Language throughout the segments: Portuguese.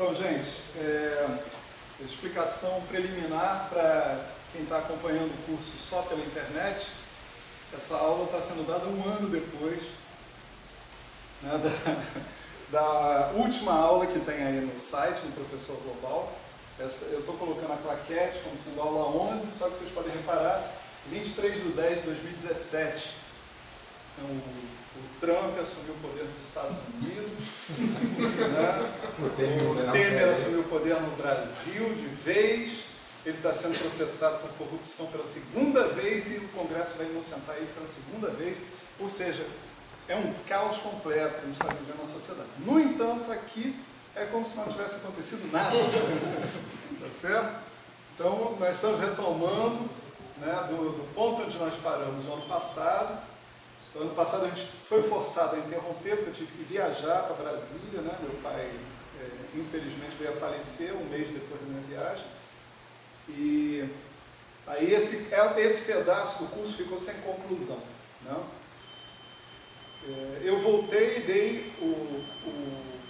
Então, gente, explicação preliminar para quem está acompanhando o curso só pela internet. Essa aula está sendo dada um ano depois, né, da última aula que tem aí no site, no Professor Global. Eu estou colocando a claquete como sendo aula 11, só que vocês podem reparar, 23/10/2017. Então, o Trump assumiu o poder nos Estados Unidos, né? O Temer assumiu o poder no Brasil de vez, ele está sendo processado por corrupção pela segunda vez e o Congresso vai inocentar ele pela segunda vez, ou seja, é um caos completo que a gente está vivendo na sociedade. No entanto, aqui é como se não tivesse acontecido nada, tá certo? Então, nós estamos retomando, né, do ponto onde nós paramos no ano passado. No ano passado a gente foi forçado a interromper, porque eu tive que viajar para Brasília, né? Meu pai, infelizmente, veio a falecer um mês depois da minha viagem. E aí esse pedaço do curso ficou sem conclusão, né? Eu voltei e dei o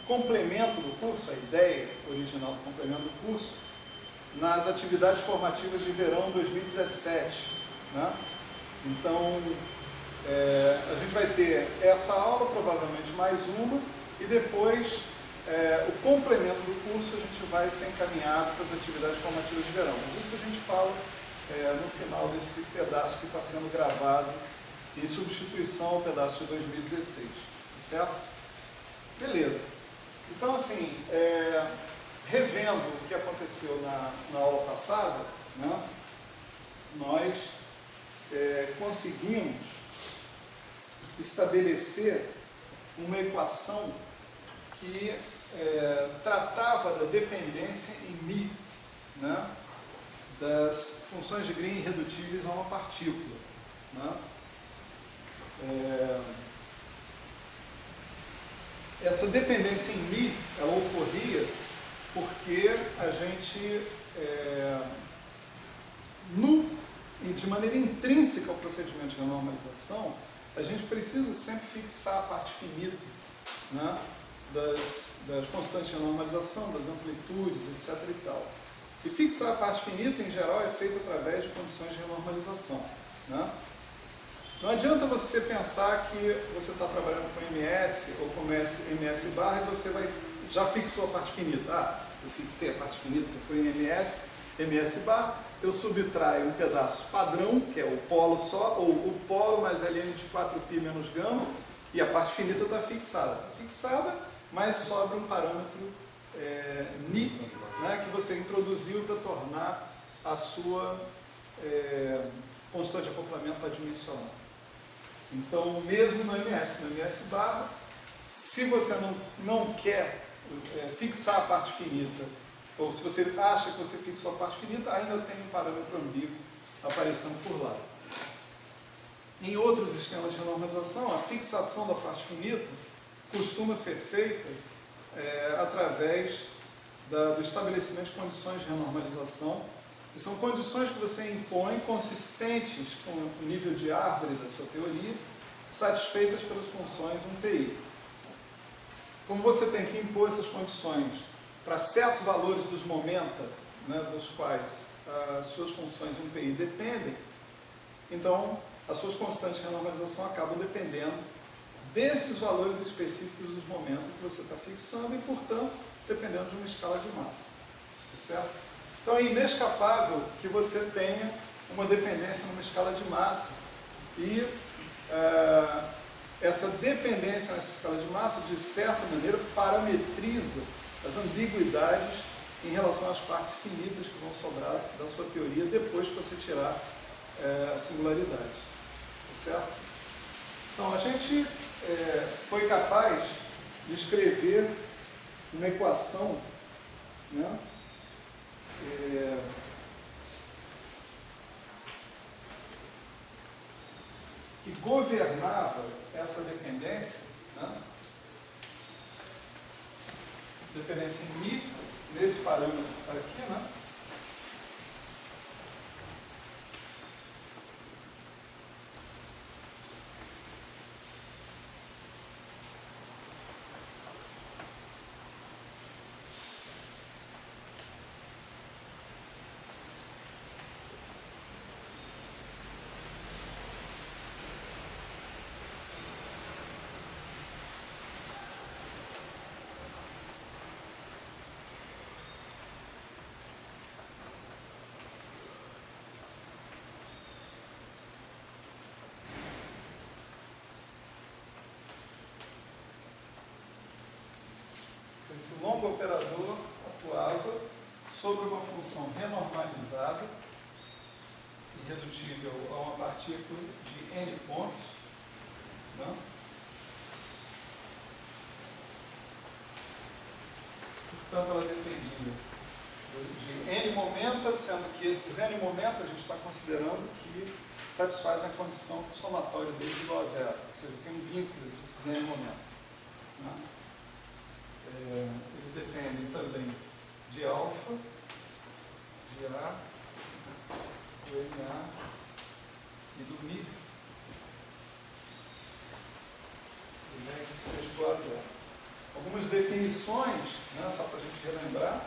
complemento do curso, a ideia original do complemento do curso, nas atividades formativas de verão 2017, né? Então, a gente vai ter essa aula, provavelmente mais uma, e depois o complemento do curso a gente vai ser encaminhado para as atividades formativas de verão. Mas isso a gente fala no final desse pedaço que está sendo gravado em substituição ao pedaço de 2016, tá certo? Beleza. Então, assim, revendo o que aconteceu na aula passada, né, nós conseguimos estabelecer uma equação que tratava da dependência em μ, né, das funções de Green irredutíveis a uma partícula, né? Essa dependência em μ, ela ocorria porque a gente, de maneira intrínseca ao procedimento de normalização, a gente precisa sempre fixar a parte finita, né, das constantes de normalização, das amplitudes, etc. e tal. E fixar a parte finita, em geral, é feito através de condições de renormalização, né? Não adianta você pensar que você está trabalhando com MS ou com MS barra e você já fixou a parte finita. Eu fixei a parte finita, estou em MS barra, eu subtraio um pedaço padrão, que é o polo só, ou o polo mais ln de 4π menos gama, e a parte finita está fixada. Está fixada, mas sobra um parâmetro μ, né, que você introduziu para tornar a sua constante de acoplamento adimensional. Então, mesmo no MS barra, se você não quer fixar a parte finita, ou se você acha que você fixou a parte finita, ainda tem um parâmetro ambíguo aparecendo por lá. Em outros esquemas de renormalização, a fixação da parte finita costuma ser feita através do estabelecimento de condições de renormalização, que são condições que você impõe consistentes com o nível de árvore da sua teoria, satisfeitas pelas funções 1πi. Como você tem que impor essas condições para certos valores dos momenta, né, dos quais as suas funções 1πi dependem, então as suas constantes de renormalização acabam dependendo desses valores específicos dos momentos que você está fixando e, portanto, dependendo de uma escala de massa. Tá certo? Então é inescapável que você tenha uma dependência numa escala de massa e essa dependência nessa escala de massa, de certa maneira, parametriza as ambiguidades em relação às partes finitas que vão sobrar da sua teoria depois que você tirar a singularidade. Tá certo? Então, a gente foi capaz de escrever uma equação, né, que governava essa dependência, né, dependência em μ, nesse parâmetro que está aqui, né? Esse longo operador atuava sobre uma função renormalizada, irredutível a uma partícula de n pontos, né? Portanto, ela dependia de n momentos, sendo que esses n momentos a gente está considerando que satisfazem a condição que o somatório deles é igual a zero, ou seja, tem um vínculo desses n momentos, né? Eles dependem também de alfa, de A, do MA e do Mi, e que seja igual a zero. Algumas definições, né, só para a gente relembrar,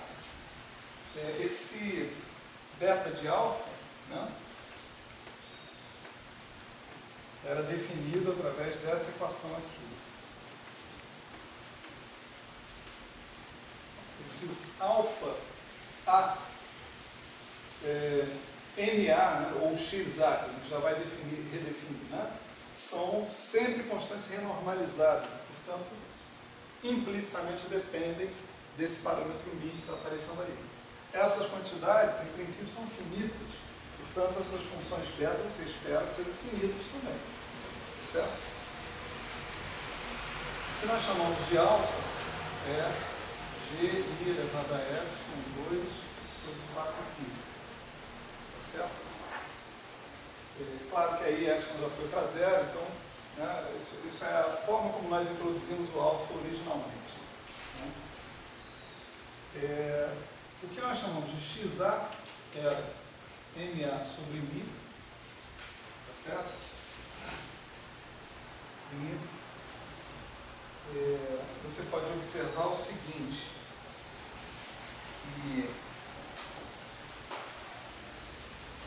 esse beta de alfa, né, era definido através dessa equação aqui. Esses alfa A, NA, né, ou XA, que a gente já vai redefinir, né, são sempre constantes renormalizadas, e, portanto, implicitamente dependem desse parâmetro μ que está aparecendo aí. Essas quantidades, em princípio, são finitas, portanto, essas funções beta, você espera que sejam finitas também, certo? O que nós chamamos de alfa é G I elevado a epsilon 2 sobre 4π, tá certo? Claro que aí epsilon já foi para zero, então, né, isso é a forma como nós introduzimos o alfa originalmente, né? O que nós chamamos de XA era MA sobre Mi, tá certo? E você pode observar o seguinte, que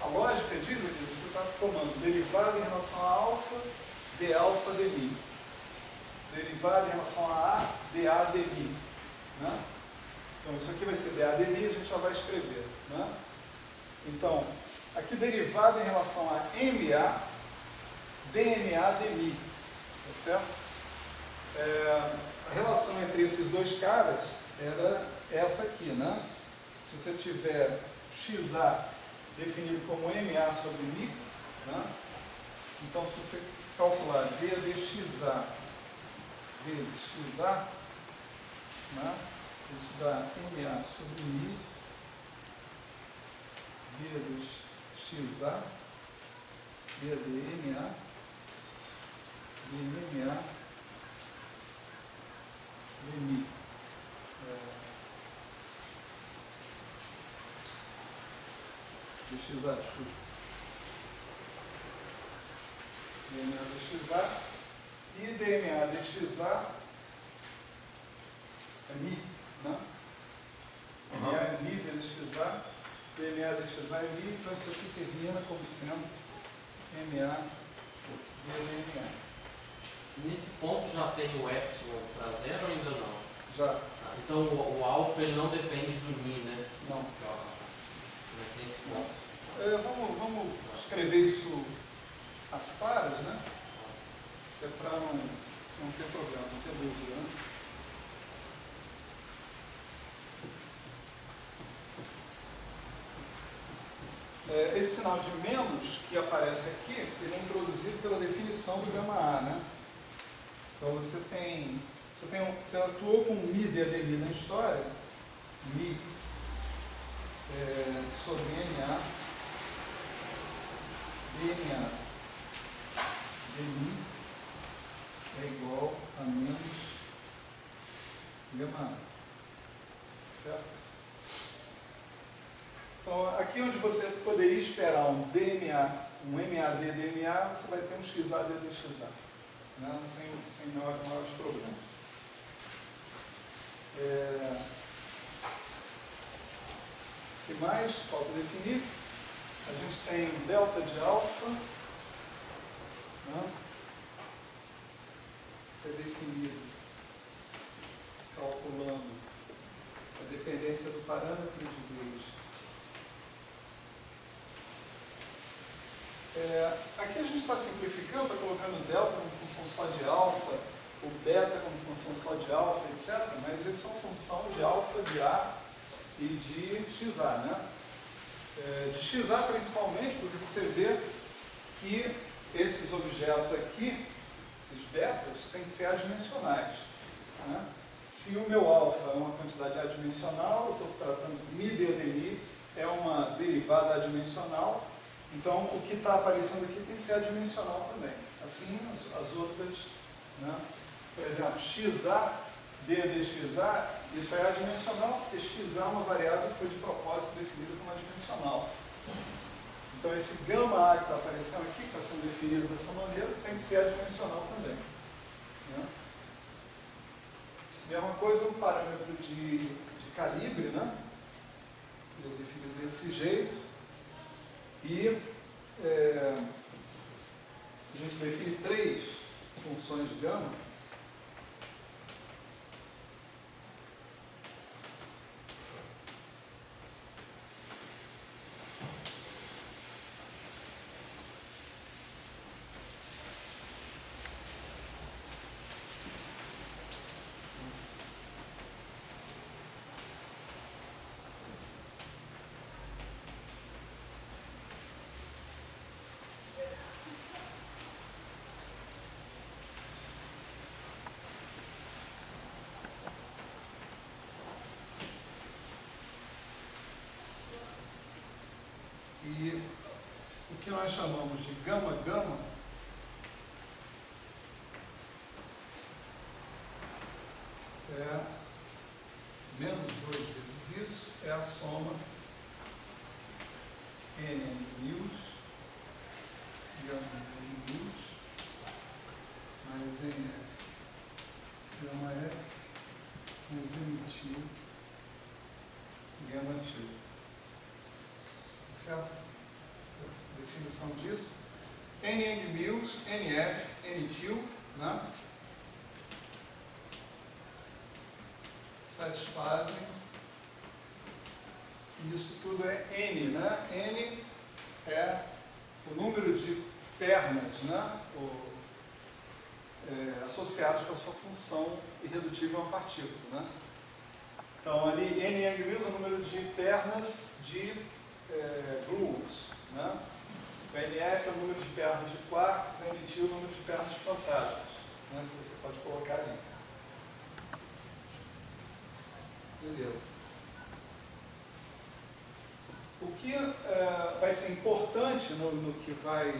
a lógica diz aqui, você está tomando derivada em relação a alfa, de alfa de Mi. Derivada em relação a dA de Mi, né? Então, isso aqui vai ser dA de Mi, a gente já vai escrever, né? Então, aqui derivada em relação a MA, dMA de Mi, tá certo? A relação entre esses dois caras era essa aqui, né? Se você tiver XA definido como MA sobre Mi, né? Então, se você calcular D de XA vezes XA, né? Isso dá MA sobre Mi, D de XA, D de MA, de MA, de Mi. De XA, dMA de XA, e dMA de XA é Mi, né? MA é Mi vezes XA, dMA de XA é Mi, então isso aqui termina como sendo MA de dMA. Nesse ponto já tem o epsilon para zero ou ainda não? Já. Então o alfa ele não depende do Mi, né? Não. Nesse ponto. Vamos escrever isso às claras, né? É para não ter problema, não ter dúvida, né? Esse sinal de menos que aparece aqui, ele é introduzido pela definição do gama A, né? Então você atuou com Mi de ADMI na história, Mi sobre NA, dNA de Mi é igual a menos gama A, certo? Então, aqui onde você poderia esperar um DMA, um MAD DMA, você vai ter um XAD DXA, né? sem maiores problemas. O que mais falta definir? A gente tem delta de alfa, né? Que é definido calculando a dependência do parâmetro de Gauge. Aqui a gente está simplificando, está colocando delta como função só de alfa, o beta como função só de alfa, etc., mas eles são função de alfa, de A e de XA, né? De XA principalmente, porque você vê que esses objetos aqui, esses betas, têm que ser adimensionais, né? Se o meu alfa é uma quantidade adimensional, eu estou tratando mi de mi, é uma derivada adimensional, então o que está aparecendo aqui tem que ser adimensional também. Assim as outras, né? Por exemplo, XA, d de XA, isso é adimensional, porque XA é uma variável que foi de propósito definida como adimensional. Então esse gama A que está aparecendo aqui, que está sendo definido dessa maneira, tem que ser adimensional também, né? Mesma coisa, um parâmetro de calibre, né? Ele é definido desse jeito. E a gente define 3 funções de gama. E o que nós chamamos de gama-gama é menos 2 vezes isso, é a soma n mils, gama n mils, mais n gama f, mais n tio, gama tio. Certo? Definição disso. N mils, nf, n tio, né? Satisfazem. Isso tudo é n, né? N é o número de pernas, né? Associados com a sua função irredutível a uma partícula, né? Então, ali, n mils é o número de pernas de gluons, né? O NF é o número de pernas de quarks, NT é o número de pernas de fantasmas, né? Que você pode colocar ali. Beleza. O que vai ser importante no que vai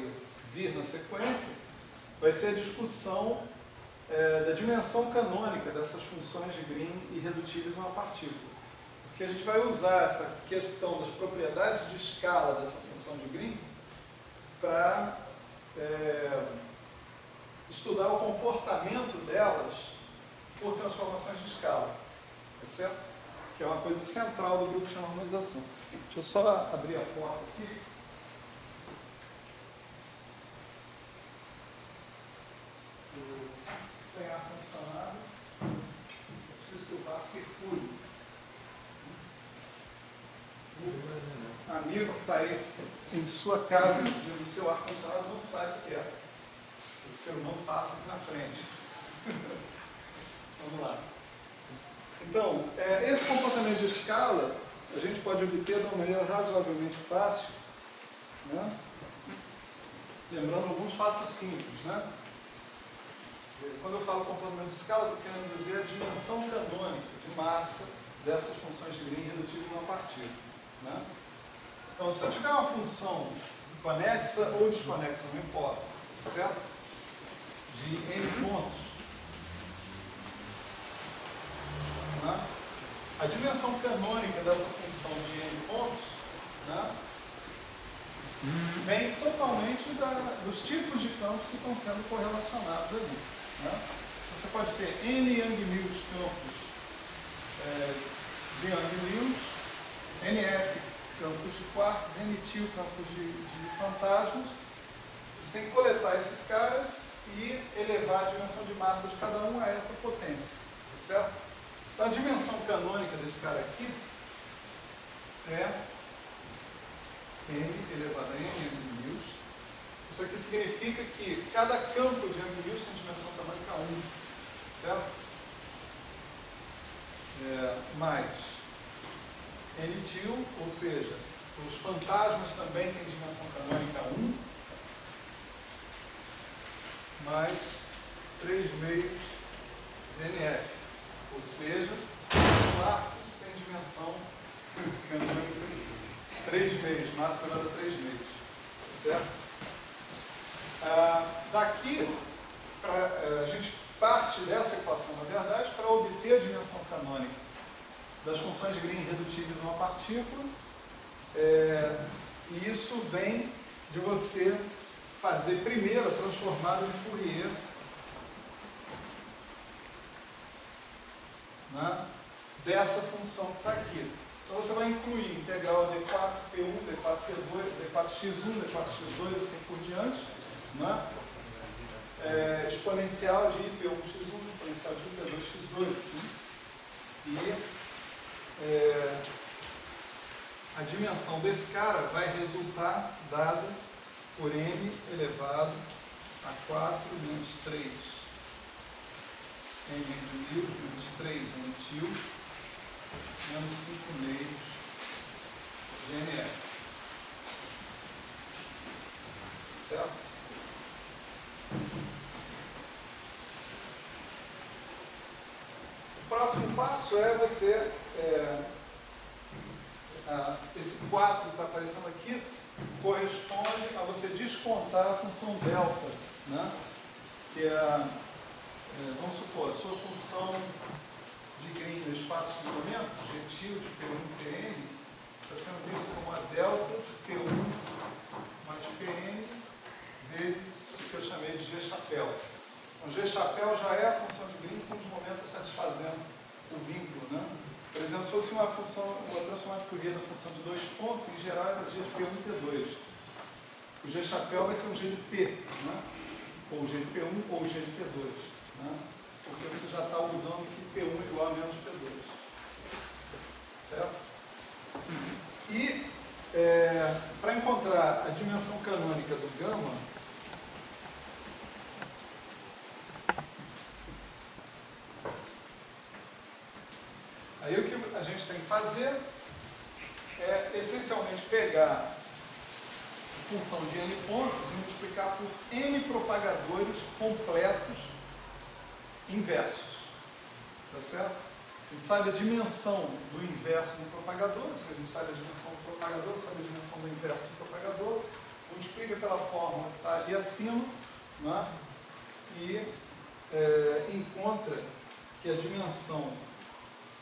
vir na sequência vai ser a discussão da dimensão canônica dessas funções de Green irredutíveis a uma partícula. Porque a gente vai usar essa questão das propriedades de escala dessa função de Green para estudar o comportamento delas por transformações de escala, tá certo? Que é uma coisa central do grupo de normalização. Deixa eu só abrir a porta aqui. Sem ar-condicionado, eu preciso que o VAR circule. O amigo que está aí em sua casa, no seu ar-condicionado, não sabe o que é. O seu irmão passa aqui na frente. Vamos lá. Então, esse comportamento de escala a gente pode obter de uma maneira razoavelmente fácil, né? Lembrando alguns fatos simples, né? Quando eu falo comportamento de escala, estou querendo dizer a dimensão canônica de massa dessas funções de Green redutíveis a uma partícula, né? Então, se eu tiver uma função conexa ou desconexa, não importa, certo? De n pontos, né? A dimensão canônica dessa função de n pontos, né, vem totalmente dos tipos de campos que estão sendo correlacionados ali, né? Você pode ter n Yang-Mills campos de Yang-Mills, nf campos de quarks, n-til campos de fantasmas. Você tem que coletar esses caras e elevar a dimensão de massa de cada um a essa potência, tá certo? Então, a dimensão canônica desse cara aqui é n elevado a n Yang-Mills. Isso aqui significa que cada campo de Yang-Mills tem dimensão canônica 1. certo? Mais N-til, ou seja, os fantasmas também têm dimensão canônica 1, mais 3 meios de NF, ou seja, os quartos têm dimensão canônica 3 meios, massa elevada a 3 meios, certo? Daqui, a gente parte dessa equação, na verdade, para obter a dimensão canônica das funções de Green irredutíveis a uma partícula, e isso vem de você fazer primeiro a transformada de Fourier, né, dessa função que está aqui. Então você vai incluir integral d4p1, d4p2, d4x1, d4x2, assim por diante, né? Exponencial de ip1x1, exponencial de ip2x2, assim. E a dimensão desse cara vai resultar dada por m elevado a 4 menos 3 m menos 3 n-til menos 5 meios de NF. Certo? O próximo passo é você, esse 4 que está aparecendo aqui, corresponde a você descontar a função delta, né? Que é, vamos supor, a sua função de Green no espaço de momento, G-til de P1 Pn, está sendo vista como a delta de P1 mais Pn vezes o que eu chamei de G-chapéu. Então, G-chapéu já é a função de Green com os momentos satisfazendo o vínculo, né? Por exemplo, se fosse uma transformada de Fourier da função de 2 pontos, em geral é G de P1 e P2. O G-chapéu vai ser um G de P, né? Ou G de P1 ou G de P2, né? Porque você já está usando que P1 é igual a menos P2. Certo? E para encontrar a dimensão canônica do gama, aí o que a gente tem que fazer é essencialmente pegar a função de n pontos e multiplicar por n propagadores completos inversos. Tá certo? A gente sabe a dimensão do inverso do propagador, se a gente sabe a dimensão do propagador, sabe a dimensão do inverso do propagador, multiplica pela fórmula que está ali acima, né? E encontra que a dimensão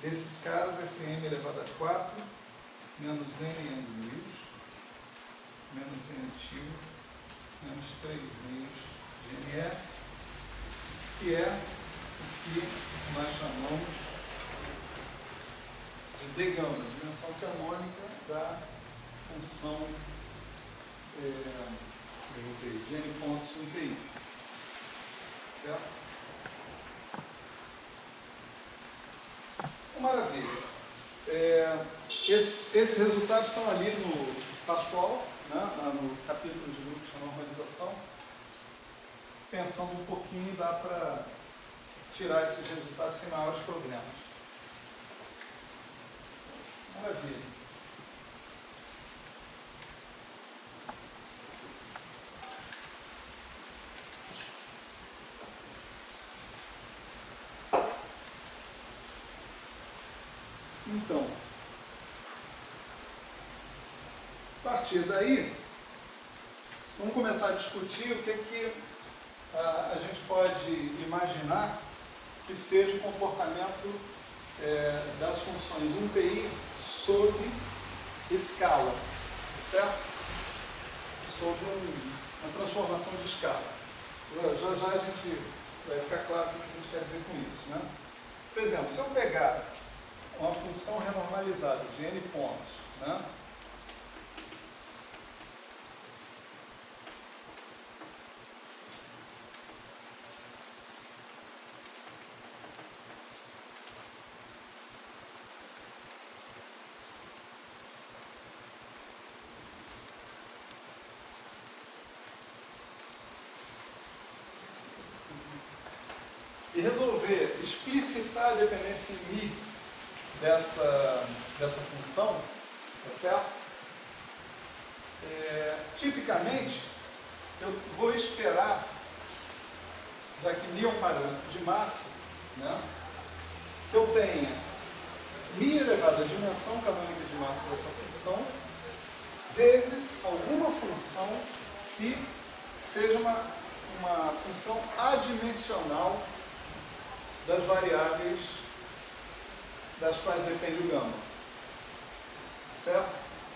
desses caras vai ser m elevado a 4 menos n meios menos n-til menos 3 meios de NF, que é o que nós chamamos de d gama, dimensão canônica da função de n pontos no PI. Certo? Maravilha. Esses resultados estão ali no Pascoal, né, no capítulo de grupos de normalização. Pensando um pouquinho, dá para tirar esses resultados sem maiores problemas. Maravilha. Então, a partir daí, vamos começar a discutir o que a gente pode imaginar que seja o comportamento das funções 1πi sobre escala, certo? Sobre uma transformação de escala. Já a gente vai ficar claro o que a gente quer dizer com isso, né? Por exemplo, se eu pegar uma função renormalizada de n pontos, né? E resolver explicitar a dependência em mi dessa função, tá certo? Tipicamente, eu vou esperar, já que mi é um parâmetro de massa, né, que eu tenha mi elevado à dimensão canônica de massa dessa função, vezes alguma função psi, seja uma função adimensional das variáveis das quais depende o gama. Certo?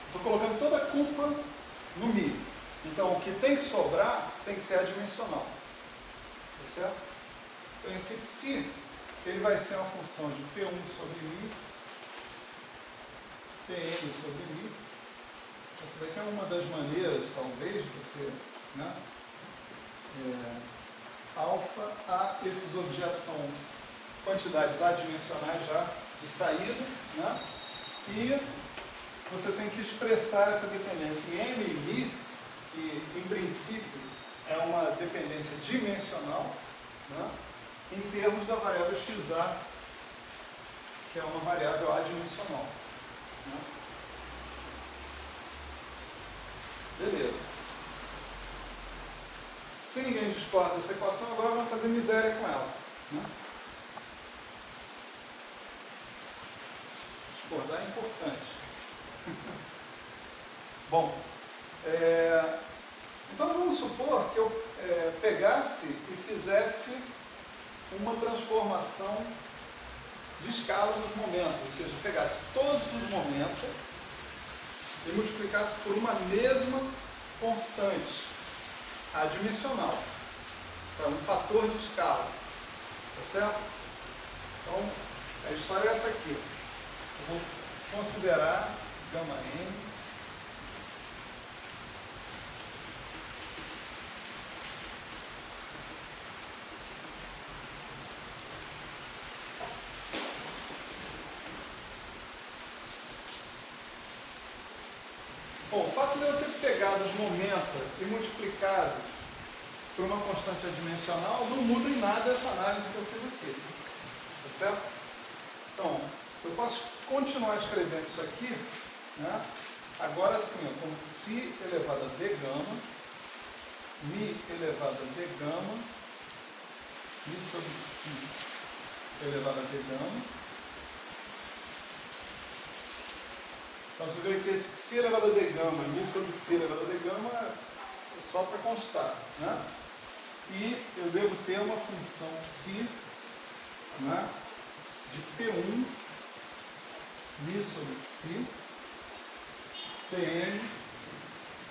Estou colocando toda a culpa no mi. Então, o que tem que sobrar tem que ser adimensional. Tá certo? Então, esse psi, ele vai ser uma função de P1 sobre mi, Pn sobre mi. Essa daqui é uma das maneiras, talvez, de você, né, alfa a esses objetos são quantidades adimensionais já de saída, né, e você tem que expressar essa dependência em m e mi, que em princípio é uma dependência dimensional, né, em termos da variável xa, que é uma variável adimensional. Né. Beleza. Se ninguém discorda dessa equação, agora vamos fazer miséria com ela. Né? Discordar é importante. Bom, então vamos supor que eu pegasse e fizesse uma transformação de escala nos momentos, ou seja, pegasse todos os momentos e multiplicasse por uma mesma constante adimensional, um fator de escala, tá certo? Então, a história é essa aqui. Eu vou considerar gama n Bom, o fato de eu ter pegado os momentos e multiplicado por uma constante adimensional não muda em nada essa análise que eu fiz aqui. Tá certo? Então, eu posso continuar escrevendo isso aqui, né? Agora sim, como psi elevado a d gama, mi elevado a d gama, mi sobre psi elevado a d gama. Então você vê que esse psi elevado a d gama, mi sobre psi elevado a d gama é só para constar, né? E eu devo ter uma função psi, né, de P1 mi sobre psi, Pn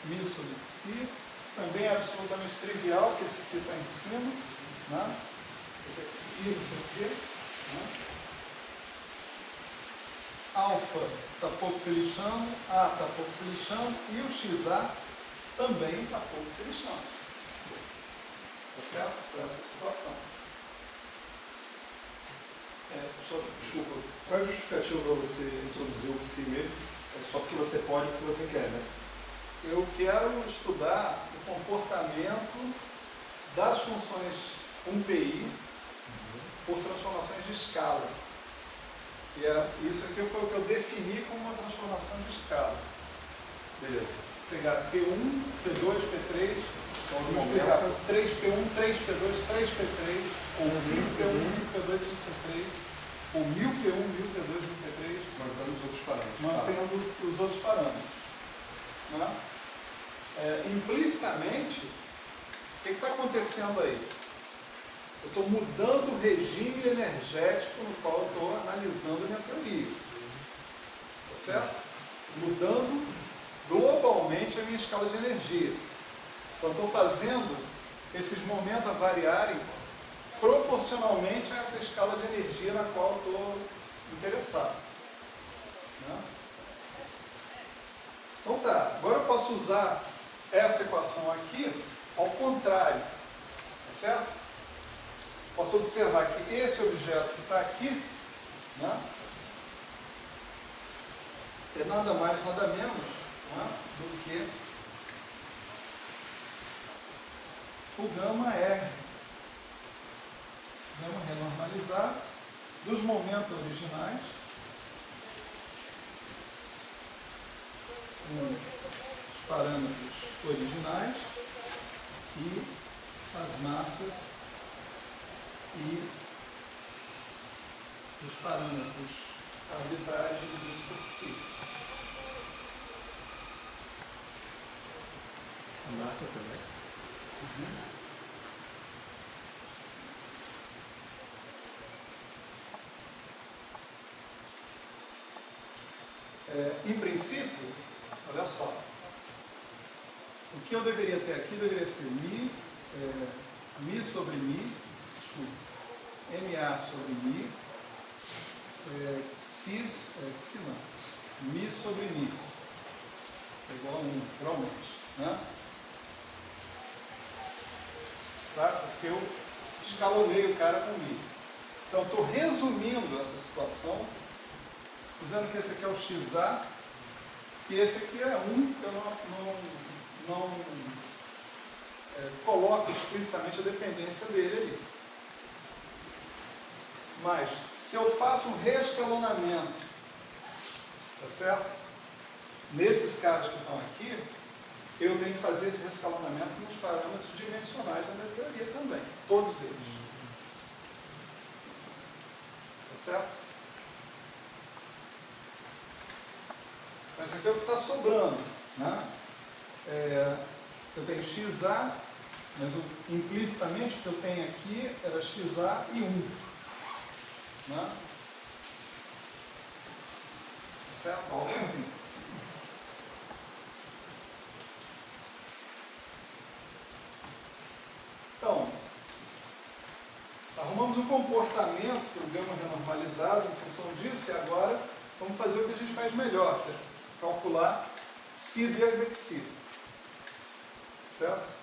mi sobre psi, também é absolutamente trivial, porque esse psi está em cima, né? Psi não sei o quê, né? Alfa está pouco se lixando, A está pouco se lixando e o XA também está pouco se lixando. Tá certo? Para essa situação. Desculpa, qual é a justificativa para você introduzir o psi mesmo? É só porque você pode, porque você quer, né? Eu quero estudar o comportamento das funções 1PI por transformações de escala. E isso aqui foi o que eu defini como uma transformação de escala. Beleza. Pegar P1, P2, P3, Só de multiplicar momento. por 3P1, 3P2, 3P3, ou 5P1, 5P2, 5P3, ou 1000P1, 1000P2, 1000P3, Mantendo os outros parâmetros. mantendo os outros parâmetros. Né? Implicitamente, o que está acontecendo aí? Eu estou mudando o regime energético no qual eu estou analisando a minha teoria. Tá certo? Mudando globalmente a minha escala de energia. Então, estou fazendo esses momentos variarem proporcionalmente a essa escala de energia na qual eu estou interessado. Né? Então tá, agora eu posso usar essa equação aqui ao contrário. Tá certo? Posso observar que esse objeto que está aqui, né, é nada mais, nada menos, né, do que o gama R. Gama renormalizada dos momentos originais com os parâmetros originais e as massas e os parâmetros arbitrais divididos por psi. A massa também. Em princípio, olha só, o que eu deveria ter aqui deveria ser Mi sobre Mi, MA sobre Mi, Xi não, Mi sobre Mi, é igual a 1, provavelmente, né? Tá? Porque eu escalonei o cara com Mi. Então, estou resumindo essa situação, dizendo que esse aqui é o XA, e esse aqui é 1, que eu não coloco explicitamente a dependência dele ali. Mas, se eu faço um reescalonamento, tá certo? Nesses caras que estão aqui, eu tenho que fazer esse reescalonamento nos parâmetros dimensionais da minha teoria também, todos eles. Tá certo? Então, isso aqui é o que está sobrando, né? Eu tenho XA, mas implicitamente o que eu tenho aqui era XA e 1. Né? Certo? Algo assim. Então, arrumamos um comportamento para o gama renormalizado em função disso, e agora vamos fazer o que a gente faz melhor, que é calcular Xi de Xi. Certo?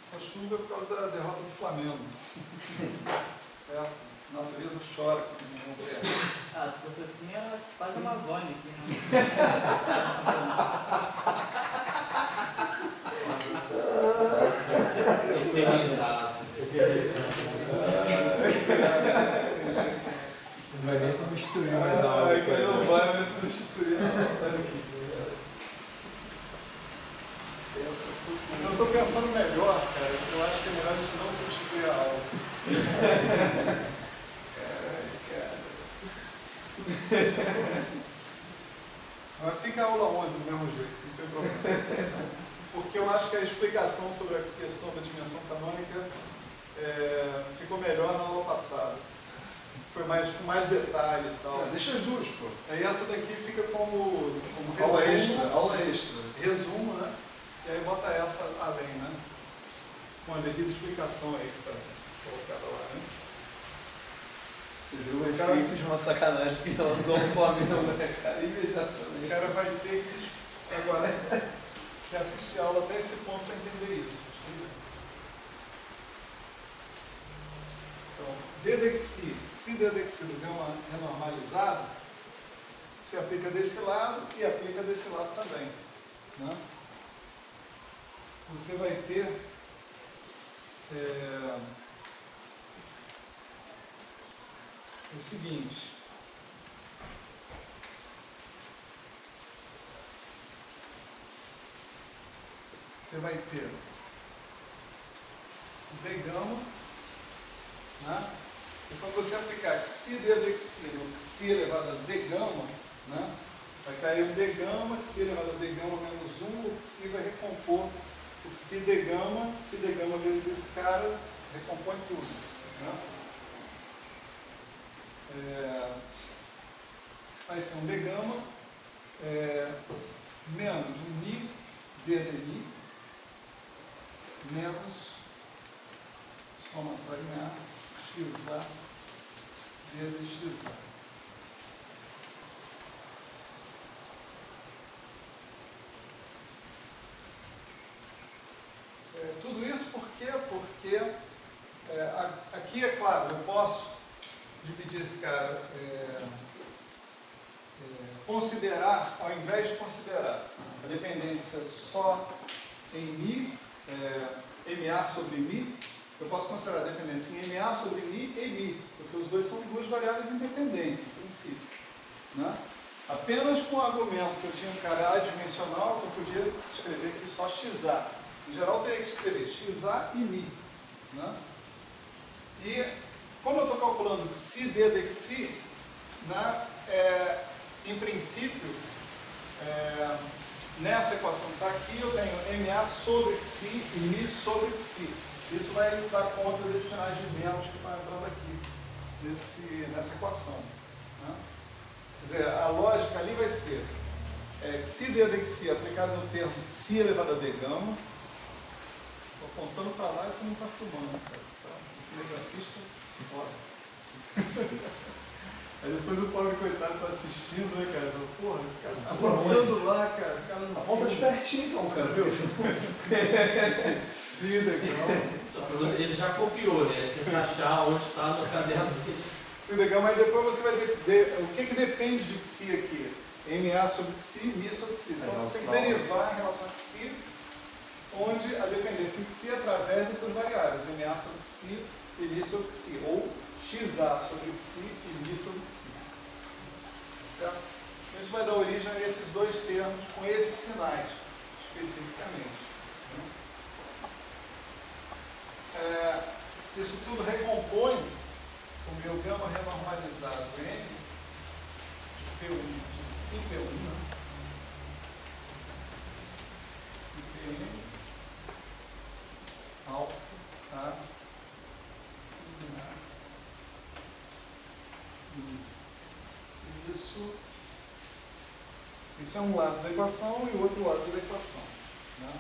Essa chuva é por causa da derrota do Flamengo. Certo? A natureza chora quando não ganha. Se fosse assim, era quase Amazônia aqui, né? Eternizado. Não vai nem substituir mais a aula. Não vai mais substituir. Eu estou pensando melhor, cara. Eu acho que é melhor a gente não substituir a aula. Mas fica a aula 11 do mesmo jeito, não tem problema. Porque eu acho que a explicação sobre a questão da dimensão canônica ficou melhor na aula passada. Foi com mais detalhe e tal. Deixa as duas, pô. Aí essa daqui fica como resumo. Aula extra. Resumo, né? E aí bota essa além, né? Com a devida explicação aí que tá colocada lá, né? Você viu o efeito de uma sacanagem que relação ao Flamengo, né, cara? O Imediatamente. cara vai ter que agora que assistir a aula até esse ponto para entender isso. Então, Ddxi, Xi Ddxi do gama renormalizado, se aplica desse lado e aplica desse lado também. Né? Você vai ter o seguinte. Você vai ter D gama, né? E quando você aplicar Xi Ddxi no Xi elevado a D gama, né? Vai cair um D gama, Xi elevado a D gama menos 1, o Xi vai recompor o Xi D gama vezes esse cara, recompõe tudo. Né? Vai ser um D gama menos um Mi D de Mi menos somatório em A, XA, D de XA. Tudo isso por quê? Porque Aqui, é claro, eu posso dividir esse cara, considerar, ao invés de considerar a dependência só em Mi, MA sobre Mi, eu posso considerar a dependência em MA sobre Mi e Mi, porque os dois são duas variáveis independentes, em princípio. Né? Apenas com o argumento que eu tinha um cara adimensional, eu podia escrever aqui só XA. Em geral, eu teria que escrever XA e Mi. Né? E, como eu estou calculando Xi D de Xi, né, em princípio, nessa equação que está aqui, eu tenho MA sobre Xi e Mi sobre Xi. Isso vai dar conta desses sinais de menos que estão entrando aqui nessa equação. Né? Quer dizer, a lógica ali vai ser Xi D de Xi aplicado no termo Xi elevado a D gama. Estou apontando para lá e todo mundo está filmando. Esse cinegrafista, bora. Aí depois o pobre coitado está assistindo, né, cara? Porra, esse cara está avançando lá, cara. O cara não Aponta de pertinho, então, cara, viu? Xi legal. Ele já copiou, né? Ele tem que achar onde está no caderno dele. Xi legal, mas depois você vai ver o que depende de Xi aqui. MA sobre Xi, Mi sobre Xi. Então você tem que derivar em relação a Xi, onde a dependência em Xi é através dessas variáveis, MA sobre Xi e Mi sobre Xi, ou XA sobre Xi e Mi sobre Xi. Certo? Isso vai dar origem a esses dois termos com esses sinais, especificamente. Isso tudo recompõe o meu gama renormalizado N de P1, de Cp1, né? Cpn alfa, tá? Isso é um lado da equação e o outro lado da equação. Né?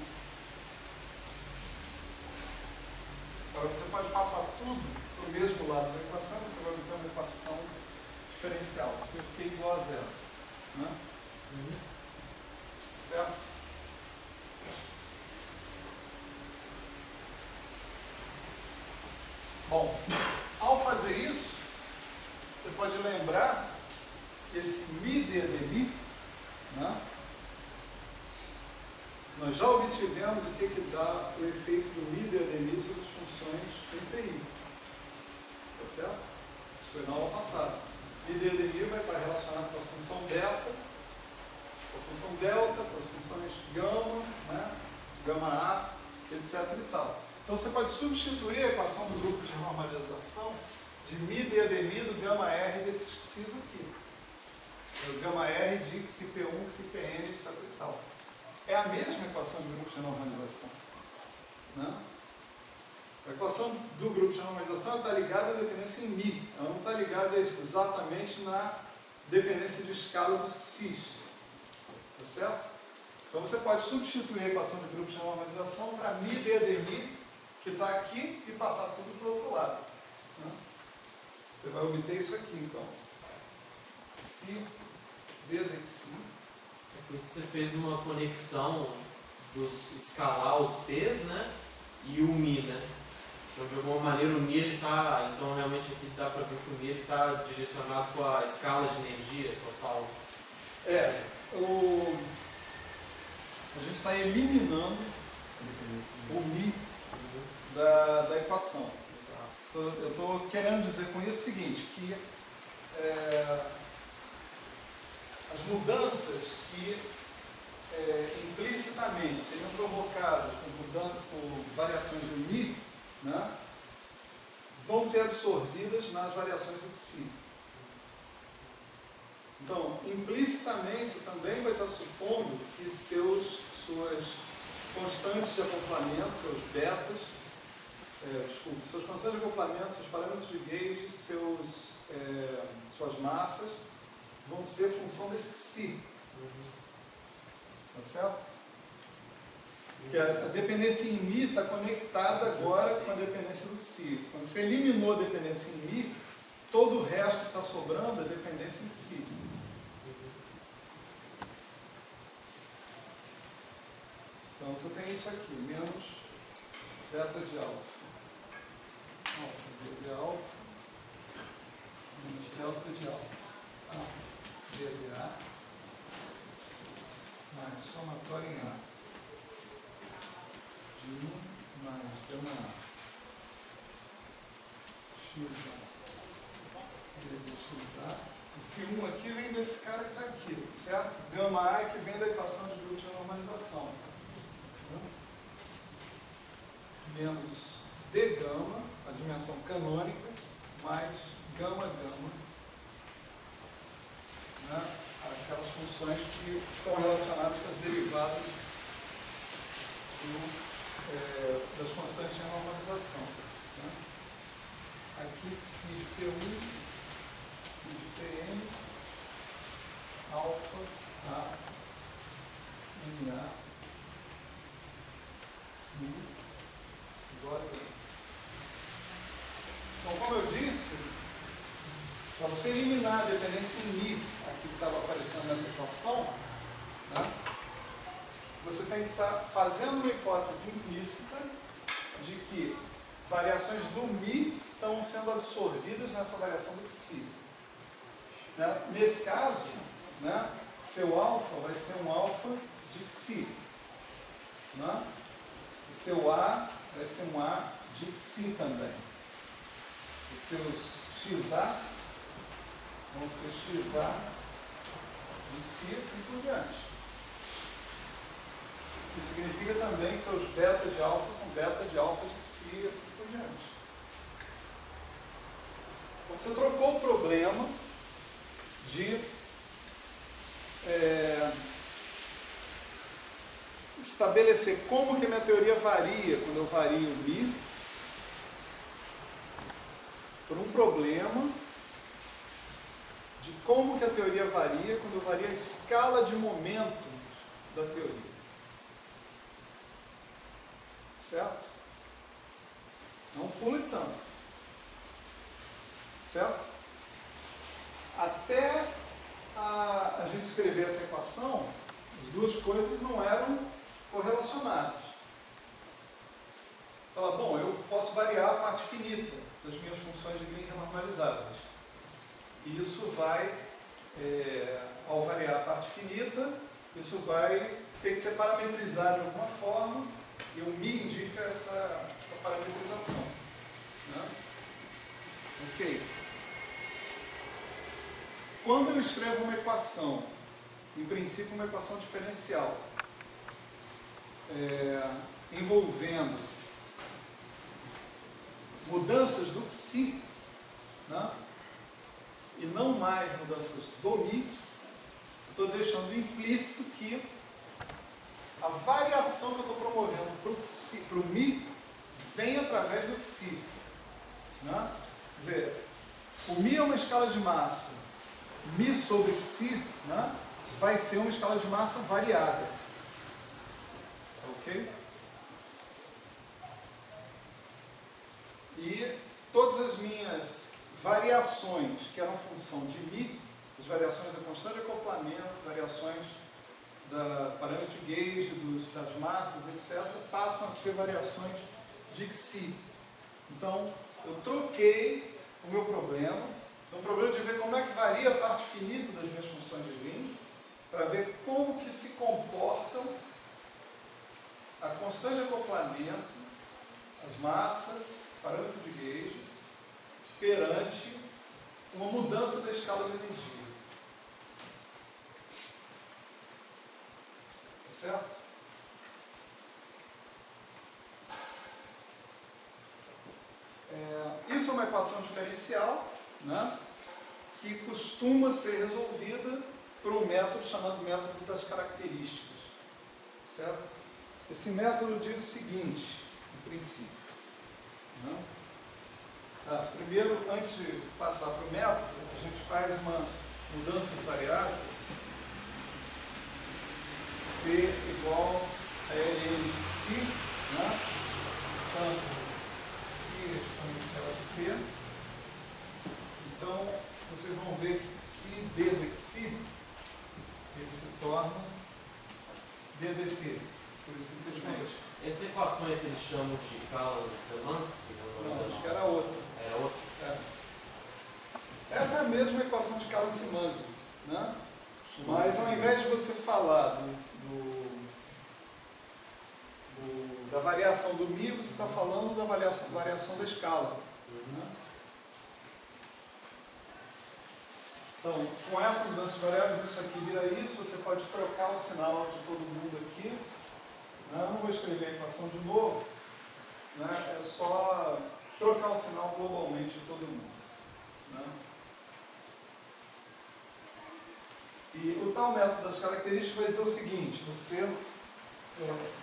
Agora você pode passar tudo para o mesmo lado da equação, você vai obter uma equação diferencial. Isso aqui é igual a zero. Né? Certo? Bom, ao fazer isso, você pode lembrar que esse Mi D de Mi, né, nós já obtivemos o que dá o efeito do Mi D de Mi sobre as funções MPI. Tá certo? Isso foi na aula passada. Mi D de Mi vai estar relacionado com a função beta, com a função delta, com as funções gama, né, gama A, etc. e tal. Então você pode substituir a equação do grupo de normalização de Mi D de Mi do gama R desses X's aqui. O gama R de Xp1, Xpn, etc. e tal. É a mesma equação do grupo de normalização. Né? A equação do grupo de normalização está ligada à dependência em Mi. Ela não está ligada exatamente na dependência de escala dos X's. Tá certo? Então você pode substituir a equação do grupo de normalização para Mi D de Mi, que está aqui, e passar tudo para o outro lado. Né? Você vai obter isso aqui, então. Xi D de Xi. Por isso você fez uma conexão dos escalar os P's, né? E o Mi, né? Então de alguma maneira o Mi ele está, então realmente aqui dá para ver que o Mi está direcionado com a escala de energia total. A gente está eliminando o Mi da equação. Eu estou querendo dizer com isso o seguinte, que as mudanças que implicitamente seriam provocadas por variações do Mi, né, vão ser absorvidas nas variações do Xi. Então, implicitamente também vai estar supondo que suas constantes de acoplamento, seus betas, suas constantes de acoplamento, seus parâmetros de gauge, suas massas, vão ser função desse Xi. Tá certo? Porque a dependência em Mi está conectada agora com a dependência do Xi. Quando você eliminou a dependência em Mi, todo o resto que está sobrando é dependência em Si. Então você tem isso aqui, menos beta de alfa. alfa vezes alfa, menos delta de alfa. A vezes A, mais somatório em A. De 1 mais gama A. X A vezes X A. Esse 1 aqui vem desse cara que está aqui, certo? Gama A é que vem da equação de grupo de normalização. Menos d gama, a dimensão canônica, mais gama gama, né? Aquelas funções que estão relacionadas com as derivadas das constantes de normalização. Né? Aqui psi de P1, psi de Pn, alfa A, Na, Mi, igual a zero. Então, como eu disse, para você eliminar a dependência em Mi, aqui que estava aparecendo nessa equação, né, você tem que estar fazendo uma hipótese implícita de que variações do Mi estão sendo absorvidas nessa variação do Psi. Né? Nesse caso, né, seu alfa vai ser um alfa de Psi. Né? O seu A vai ser um A de Psi também. Os seus XA vão ser XA de Psi e assim por diante. O que significa também que seus beta de alfa são beta de alfa de Psi e assim por diante. Então você trocou o problema de estabelecer como que a minha teoria varia quando eu vario o Mi por um problema de como que a teoria varia quando eu vario a escala de momento da teoria. Certo? Não pule tanto. Certo? Até a gente escrever essa equação, as duas coisas não eram correlacionadas. Fala, bom, eu posso variar a parte finita das minhas funções de Green renormalizadas. E isso vai, ao variar a parte finita, isso vai ter que ser parametrizado de alguma forma, e o Mi indica essa parametrização. Né? Ok. Quando eu escrevo uma equação, em princípio uma equação diferencial, envolvendo mudanças do Psi, né? E não mais mudanças do Mi, estou deixando implícito que a variação que eu estou promovendo para o Mi vem através do Psi. Né? Quer dizer, o Mi é uma escala de massa, Mi sobre Psi, né, vai ser uma escala de massa variada. Ok? E todas as minhas variações, que eram função de Mi, as variações da constante de acoplamento, variações da parâmetro de gauge, das massas, etc., passam a ser variações de Psi. Então, eu troquei o meu problema, o problema de ver como é que varia a parte finita das minhas funções de Green, para ver como que se comportam a constante de acoplamento, as massas, parâmetro de gauge, perante uma mudança da escala de energia. Certo? Isso é uma equação diferencial, né, que costuma ser resolvida por um método chamado método das características. Certo? Esse método diz o seguinte, no princípio. Né? Primeiro, antes de passar para o método, a gente faz uma mudança de variável P igual a Ln de Psi, né? Então, Psi exponencial de P. Então, vocês vão ver que Psi d do Psi, ele se torna ddt. Por isso, simplesmente. Essa equação é que eles chamam de Callan-Szymanski? Não, acho que era outra. Era outra? É. Essa é a mesma equação de Callan-Szymanski, né? Mas ao invés de você falar da variação do μ, você está falando da variação da escala. Né? Então, com essa mudança de variáveis, isso aqui vira isso, você pode trocar o sinal de todo mundo aqui. Né? Eu não vou escrever a equação de novo, né? É só trocar o sinal globalmente de todo mundo. Né? E o tal método das características vai dizer o seguinte: você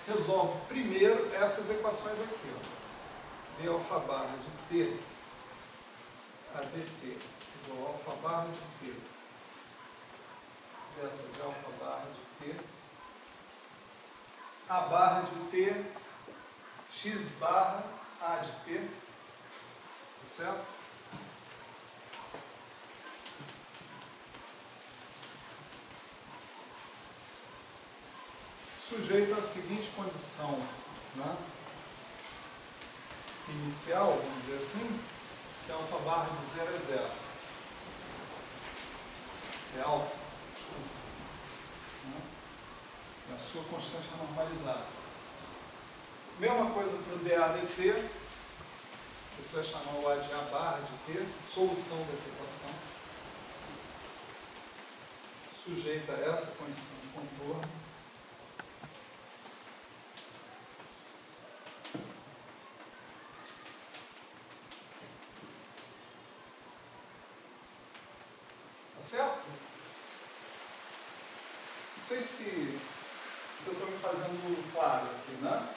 resolve primeiro essas equações aqui, ó. D alfa barra de T a dt igual a alfa barra de T delta de alfa barra de T a barra de T x barra a de T, tá certo? Sujeito à seguinte condição, né? Inicial, vamos dizer assim, que é alfa barra de 0 é 0. É alfa, desculpa. Né? É a sua constante normalizada. Mesma coisa para o dA dt, você vai chamar o A de A barra de T, solução dessa equação, sujeita a essa condição de contorno. Certo? Não sei se eu estou me fazendo claro aqui, né?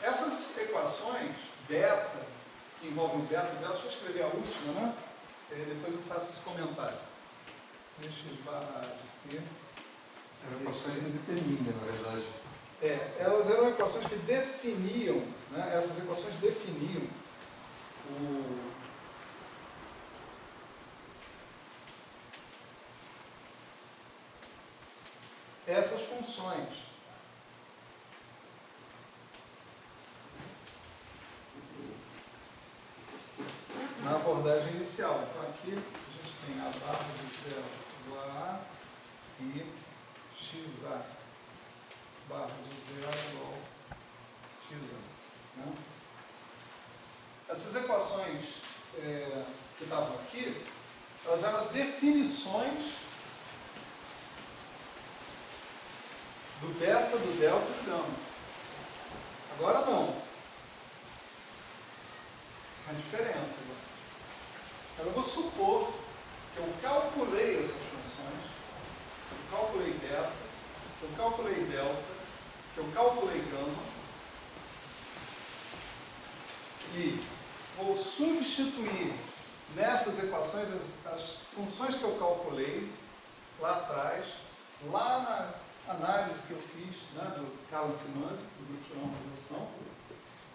Essas equações, beta, que envolvem o beta, deixa eu escrever a última, né? E depois eu faço esse comentário. X barra A de T. Eram equações indeterminadas, na verdade. Elas eram equações que definiam, né? Essas equações definiam essas funções. Na abordagem inicial. Então aqui a gente tem a barra de 0 igual a A e xa barra de 0 igual a xa. Né? Essas equações que estavam aqui, elas eram as definições do beta, do delta e do gama. Agora não. A diferença agora. Eu vou supor que eu calculei essas funções, eu calculei beta, que eu calculei delta, que eu calculei gama, e vou substituir nessas equações as funções que eu calculei lá atrás, lá na análise que eu fiz, né, do Callan-Szymanski, do grupo de normalização.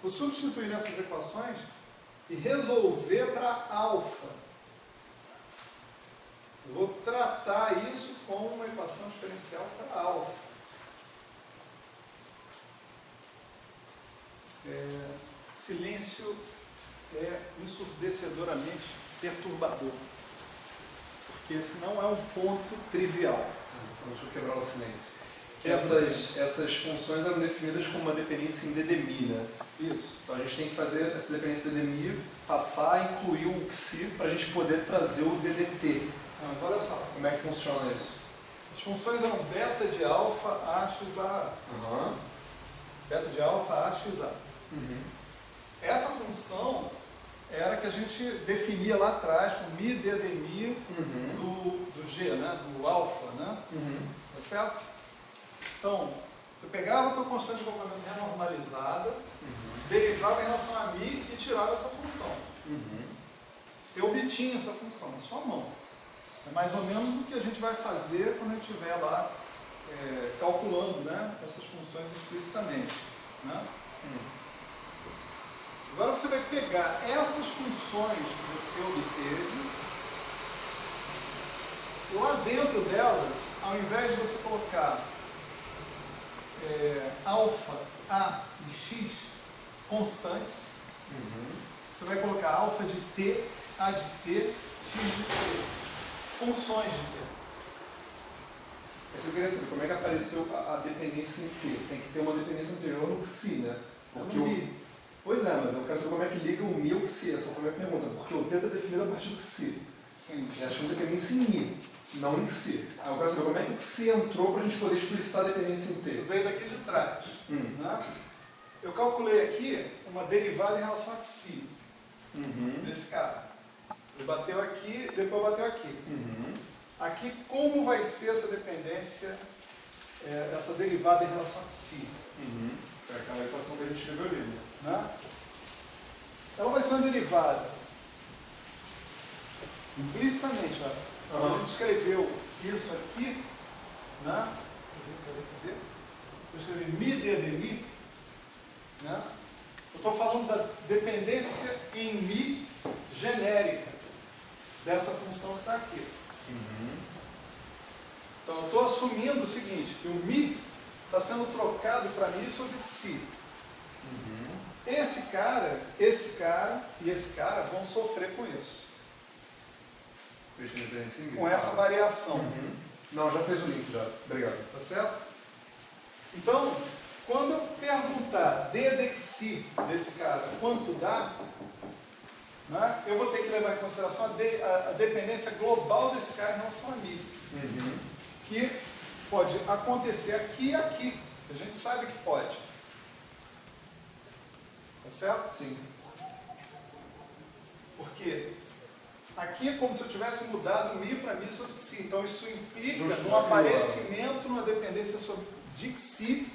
Vou substituir nessas equações e resolver para alfa. Eu vou tratar isso como uma equação diferencial para alfa. Silêncio é ensurdecedoramente perturbador, porque esse não é um ponto trivial. Então, deixa eu quebrar o silêncio. Essas funções eram definidas como uma dependência em ddmi, né? Isso. Então a gente tem que fazer essa dependência de ddmi, passar a incluir o xi para a gente poder trazer o ddt. Não, mas olha só. Como é que funciona isso? As funções eram beta de alfa a x barra A. Beta de alfa a xa. Essa função era que a gente definia lá atrás com mi ddmi do g, né? Do alfa, né? Tá certo? Então, você pegava a tua constante de complemento renormalizada, derivava em relação a mi e tirava essa função. Você obtinha essa função na sua mão. É mais ou menos o que a gente vai fazer quando a gente estiver lá calculando, né, essas funções explicitamente. Né? Agora você vai pegar essas funções que você obteve, lá dentro delas, ao invés de você colocar alfa, A e X constantes. Você vai colocar alfa de T, A de T, X de T. Funções de T. Mas eu queria saber como é que apareceu a dependência em T. Tem que ter uma dependência anterior no psi, né? Porque no o... Mi. Pois é, mas eu quero saber como é que liga o mi ao psi. Essa foi a minha pergunta. Porque o T está definido a partir do psi. Sim. E acho que dependência em mi, não em si. Aí eu quero saber como é que o psi entrou para a gente poder explicitar a dependência em Isso T. veio daqui de trás. Né? Eu calculei aqui uma derivada em relação a psi desse cara. Ele bateu aqui, depois bateu aqui. Aqui, como vai ser essa dependência, essa derivada em relação a psi? Isso é aquela equação que a gente escreveu ali. Né? Ela vai ser uma derivada implicitamente. Ó. Quando a gente escreveu isso aqui, né? Eu escrevi mi d de mi. Né? Eu estou falando da dependência em mi genérica dessa função que está aqui. Então eu estou assumindo o seguinte, que o mi está sendo trocado para mi sobre psi. Esse cara e esse cara vão sofrer com isso. Com essa variação. Não, já fez o link já. Obrigado. Tá certo? Então, quando eu perguntar d de psi desse cara quanto dá, né, eu vou ter que levar em consideração a dependência global desse cara em relação a mi. Que pode acontecer aqui e aqui. A gente sabe que pode. Tá certo? Sim. Porque aqui é como se eu tivesse mudado mi para mi sobre psi. Então isso implica Justo, no aparecimento, numa dependência de psi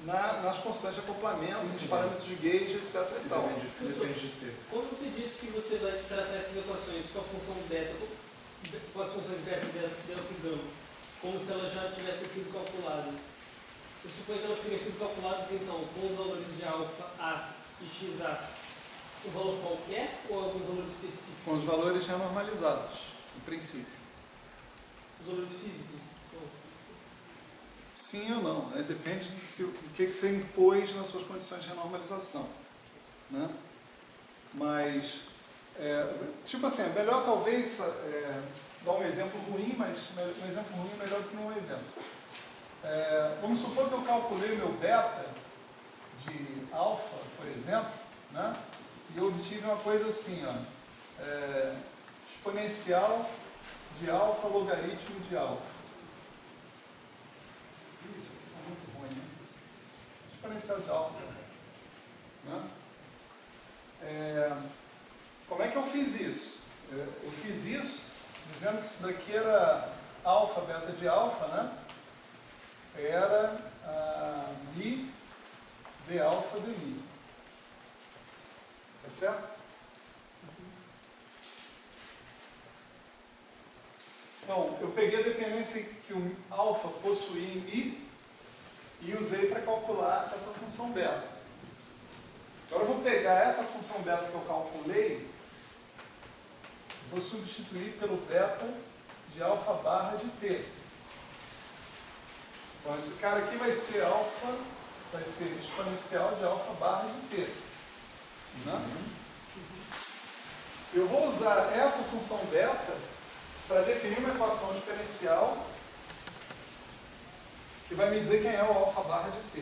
nas constantes de acoplamento, nos parâmetros de gauge, etc. e tal. Depende de T. Quando você disse que você vai tratar essas equações com a função beta, com as funções beta, delta e gama, como se elas já tivessem sido calculadas, você supõe que elas teriam sido calculadas, então, com os valores de alfa, A e xa, um valor qualquer ou algum valor específico? Com os valores renormalizados, em princípio. Os valores físicos? Então, Sim ou não, né? Depende do que você impôs nas suas condições de renormalização. Né? Mas, tipo assim, é melhor talvez dar um exemplo ruim, mas um exemplo ruim é melhor do que um exemplo. Vamos supor que eu calculei o meu beta de alfa, por exemplo, né? E eu obtive uma coisa assim, ó, exponencial de alfa logaritmo de alfa. Isso aqui está muito ruim, né? Exponencial de alfa. Né? Como é que eu fiz isso? Eu fiz isso dizendo que isso daqui era alfa, beta de alfa, né? Era mi de alfa de mi. Tá certo? Então, eu peguei a dependência que o alfa possuía em mi e usei para calcular essa função beta. Agora eu vou pegar essa função beta que eu calculei, vou substituir pelo beta de alfa barra de t. Então esse cara aqui vai ser exponencial de alfa barra de t. Né? Eu vou usar essa função beta para definir uma equação diferencial que vai me dizer quem é o alfa barra de t.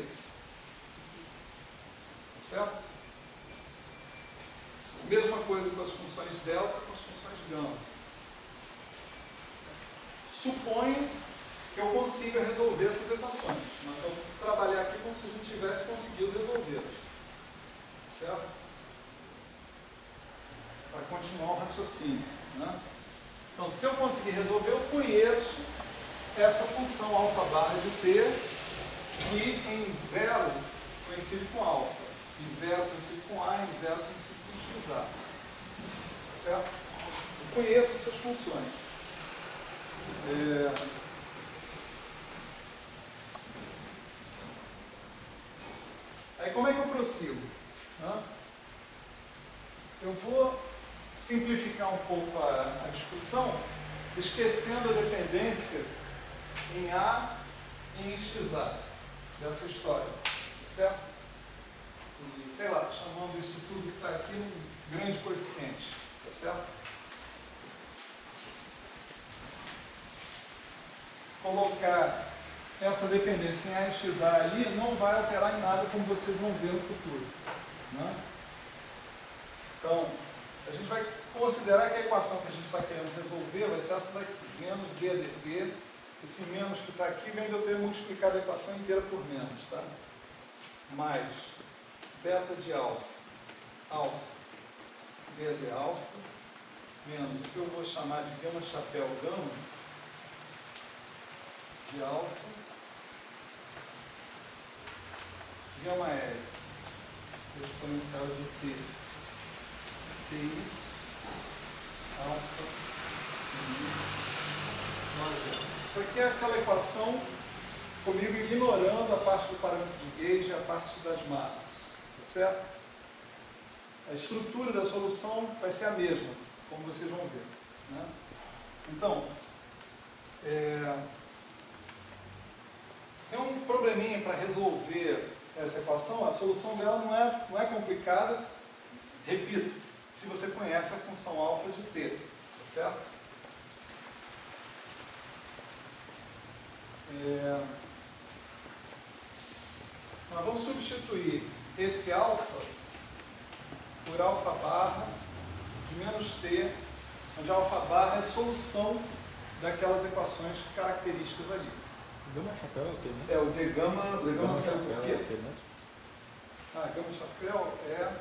Tá certo? Mesma coisa com as funções delta e com as funções gama. Suponho que eu consiga resolver essas equações. Mas eu vou trabalhar aqui como se a gente tivesse conseguido resolvê-las. Certo? Para continuar o raciocínio. Né? Então, se eu conseguir resolver, eu conheço essa função alfa barra de t, que em zero coincide com alfa, em zero coincide com a, em zero coincide com xa. Certo? Eu conheço essas funções. Aí como é que eu prossigo? Eu vou simplificar um pouco a discussão, esquecendo a dependência em A e em xa. dessa história, certo? E, sei lá, chamando isso tudo que está aqui um grande coeficiente, tá certo? Colocar essa dependência em A e XA ali não vai alterar em nada, como vocês vão ver no futuro, né? Então, a gente vai considerar que a equação que a gente está querendo resolver vai ser essa daqui, menos DDT. Esse menos que está aqui vem de eu ter multiplicado a equação inteira por menos, tá? Mais beta de alfa, D de alfa, menos o que eu vou chamar de gama chapéu gama, de alfa, gama L, exponencial de T, TI, alfa, isso aqui é aquela equação comigo ignorando a parte do parâmetro de gauge e a parte das massas, tá certo? A estrutura da solução vai ser a mesma, como vocês vão ver, né? Então, tem um probleminha para resolver essa equação. A solução dela não é complicada, repito, se você conhece a função alfa de t, tá certo? Nós vamos substituir esse alfa por alfa barra de menos t, onde a alfa barra é a solução daquelas equações características ali. Gama chapéu é o quê, né? É, o D gama saiu por é o quê? quê, né? Gama chapéu é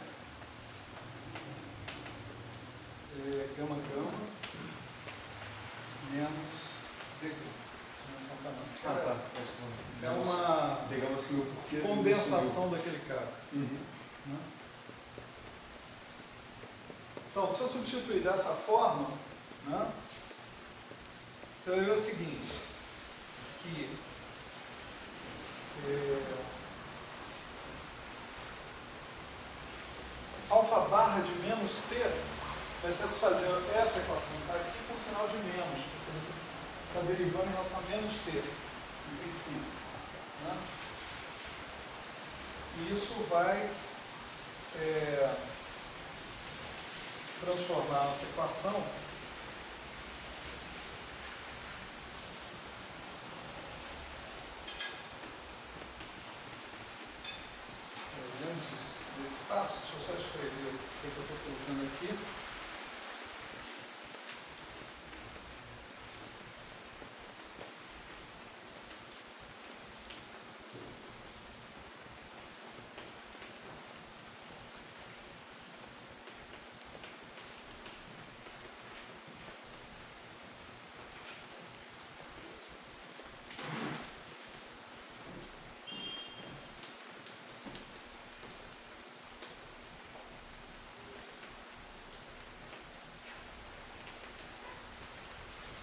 gama menos D gama. É uma D gama sumiu por quê? condensação daquele cara. Uhum. Né? Então, se eu substituir dessa forma, né, você vai ver o seguinte, que alfa barra de menos t vai satisfazer essa equação que está aqui com sinal de menos, porque você está derivando em relação a menos t, em princípio. Né? E isso vai transformar a nossa equação antes desse passo. Deixa eu só escrever o que eu estou colocando aqui.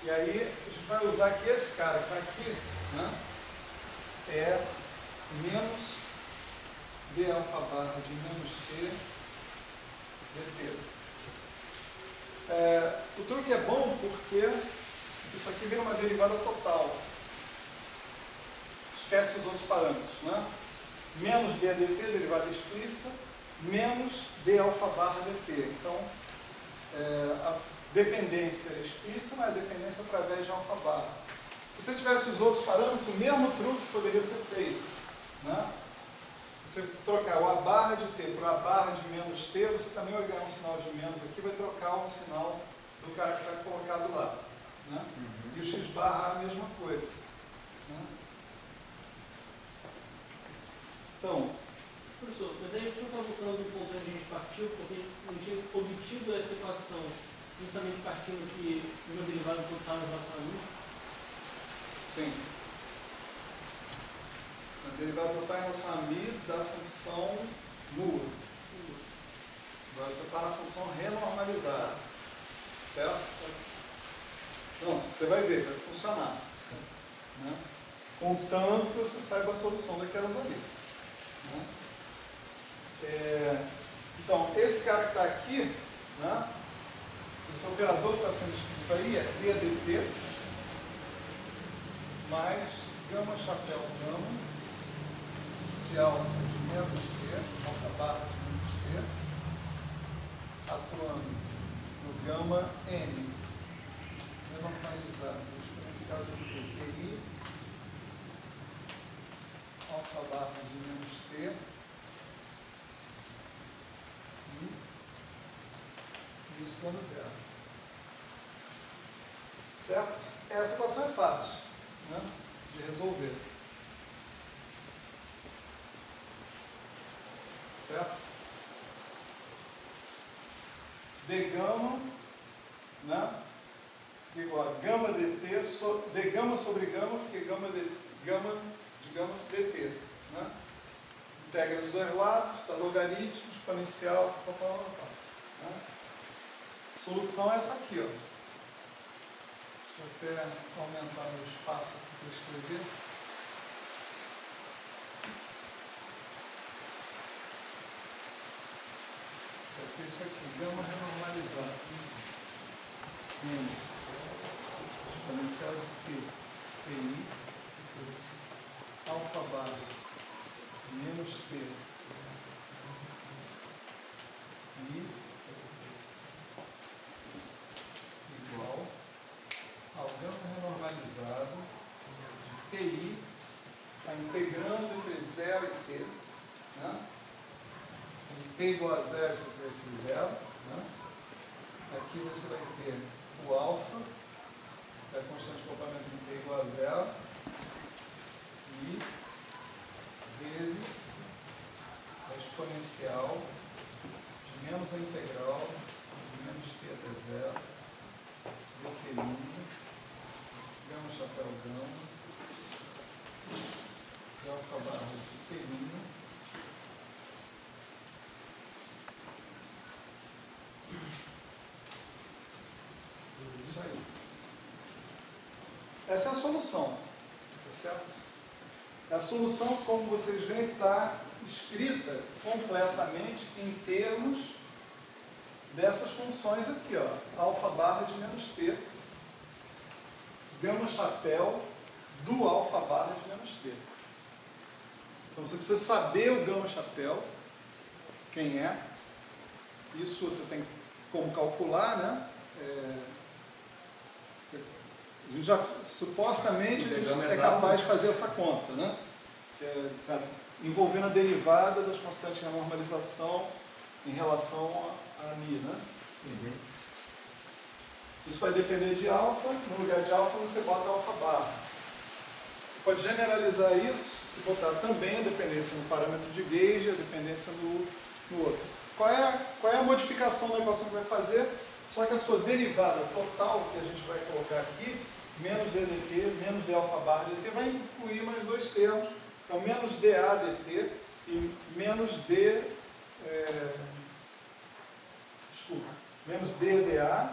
E aí, a gente vai usar que esse cara que está aqui, né, é menos d alfa barra de menos t dt. O truque é bom porque isso aqui vira uma derivada total. Esquece os outros parâmetros, né? Menos d dt, derivada explícita, menos d alfa barra dt. Então, a dependência explícita, mas a dependência através de alfa barra. Se você tivesse os outros parâmetros, o mesmo truque poderia ser feito, né? Você trocar o a barra de t por a barra de menos t, você também vai ganhar um sinal de menos aqui, vai trocar um sinal do cara que está colocado lá, né? E o x barra a mesma coisa, né? Então, professor, mas aí a gente não está voltando do ponto onde a gente partiu, porque a gente tinha obtido essa equação justamente partindo que o meu derivado total em relação a mim. sim. A derivada total em relação a mi da função nula. Agora você está na função renormalizada, certo? Então, você vai ver, vai funcionar, né? Contanto que você saiba a solução daquelas ali, né? Então, esse cara que está aqui, né? Esse operador que está sendo escrito aí é DDT mais gama chapéu gama de alfa de menos t, alfa barra de menos t, atuando no gama n, normalizado, exponencial de TI, alfa barra de menos t, e isso dando zero. Certo? Essa equação é fácil, né, de resolver. Certo? D gama, né, igual a gama dt, d gama sobre gama, fica gama de gama dt. Né? Integra os dois lados, está logaritmo, exponencial, né? Solução é essa aqui, ó. Deixa eu até aumentar meu espaço aqui para escrever. Vai ser isso aqui, gama renormalizada. Exponencial de t, ti, alfa barra menos t, i, igual ao gama renormalizado de ti, está integrando entre 0 e t, né? T igual a 0, isso vai ser 0, né? Aqui você vai ter o alfa, que é a constante de complemento de t igual a 0, e vezes a exponencial de menos a integral de menos t até 0, dt gama chapéu gama, de alfa barra de t', isso aí. Essa é a solução, tá certo? A solução, como vocês veem, está escrita completamente em termos dessas funções aqui, ó, alfa barra de menos t, gama chapéu do alfa barra de menos t. Então você precisa saber o gama chapéu, quem é, isso você tem como calcular, né? A gente já, supostamente, a gente é capaz de fazer essa conta, né? Envolvendo a derivada das constantes de normalização em relação a mi, né? Uhum. Isso vai depender de alfa, no lugar de alfa você bota alfa barra. Você pode generalizar isso e botar também a dependência no parâmetro de gauge e a dependência no outro. Qual é a modificação da equação que vai fazer? Só que a sua derivada total, que a gente vai colocar aqui, menos ddt, menos d alfa barra dt, vai incluir mais dois termos, então menos da dt e menos menos dda,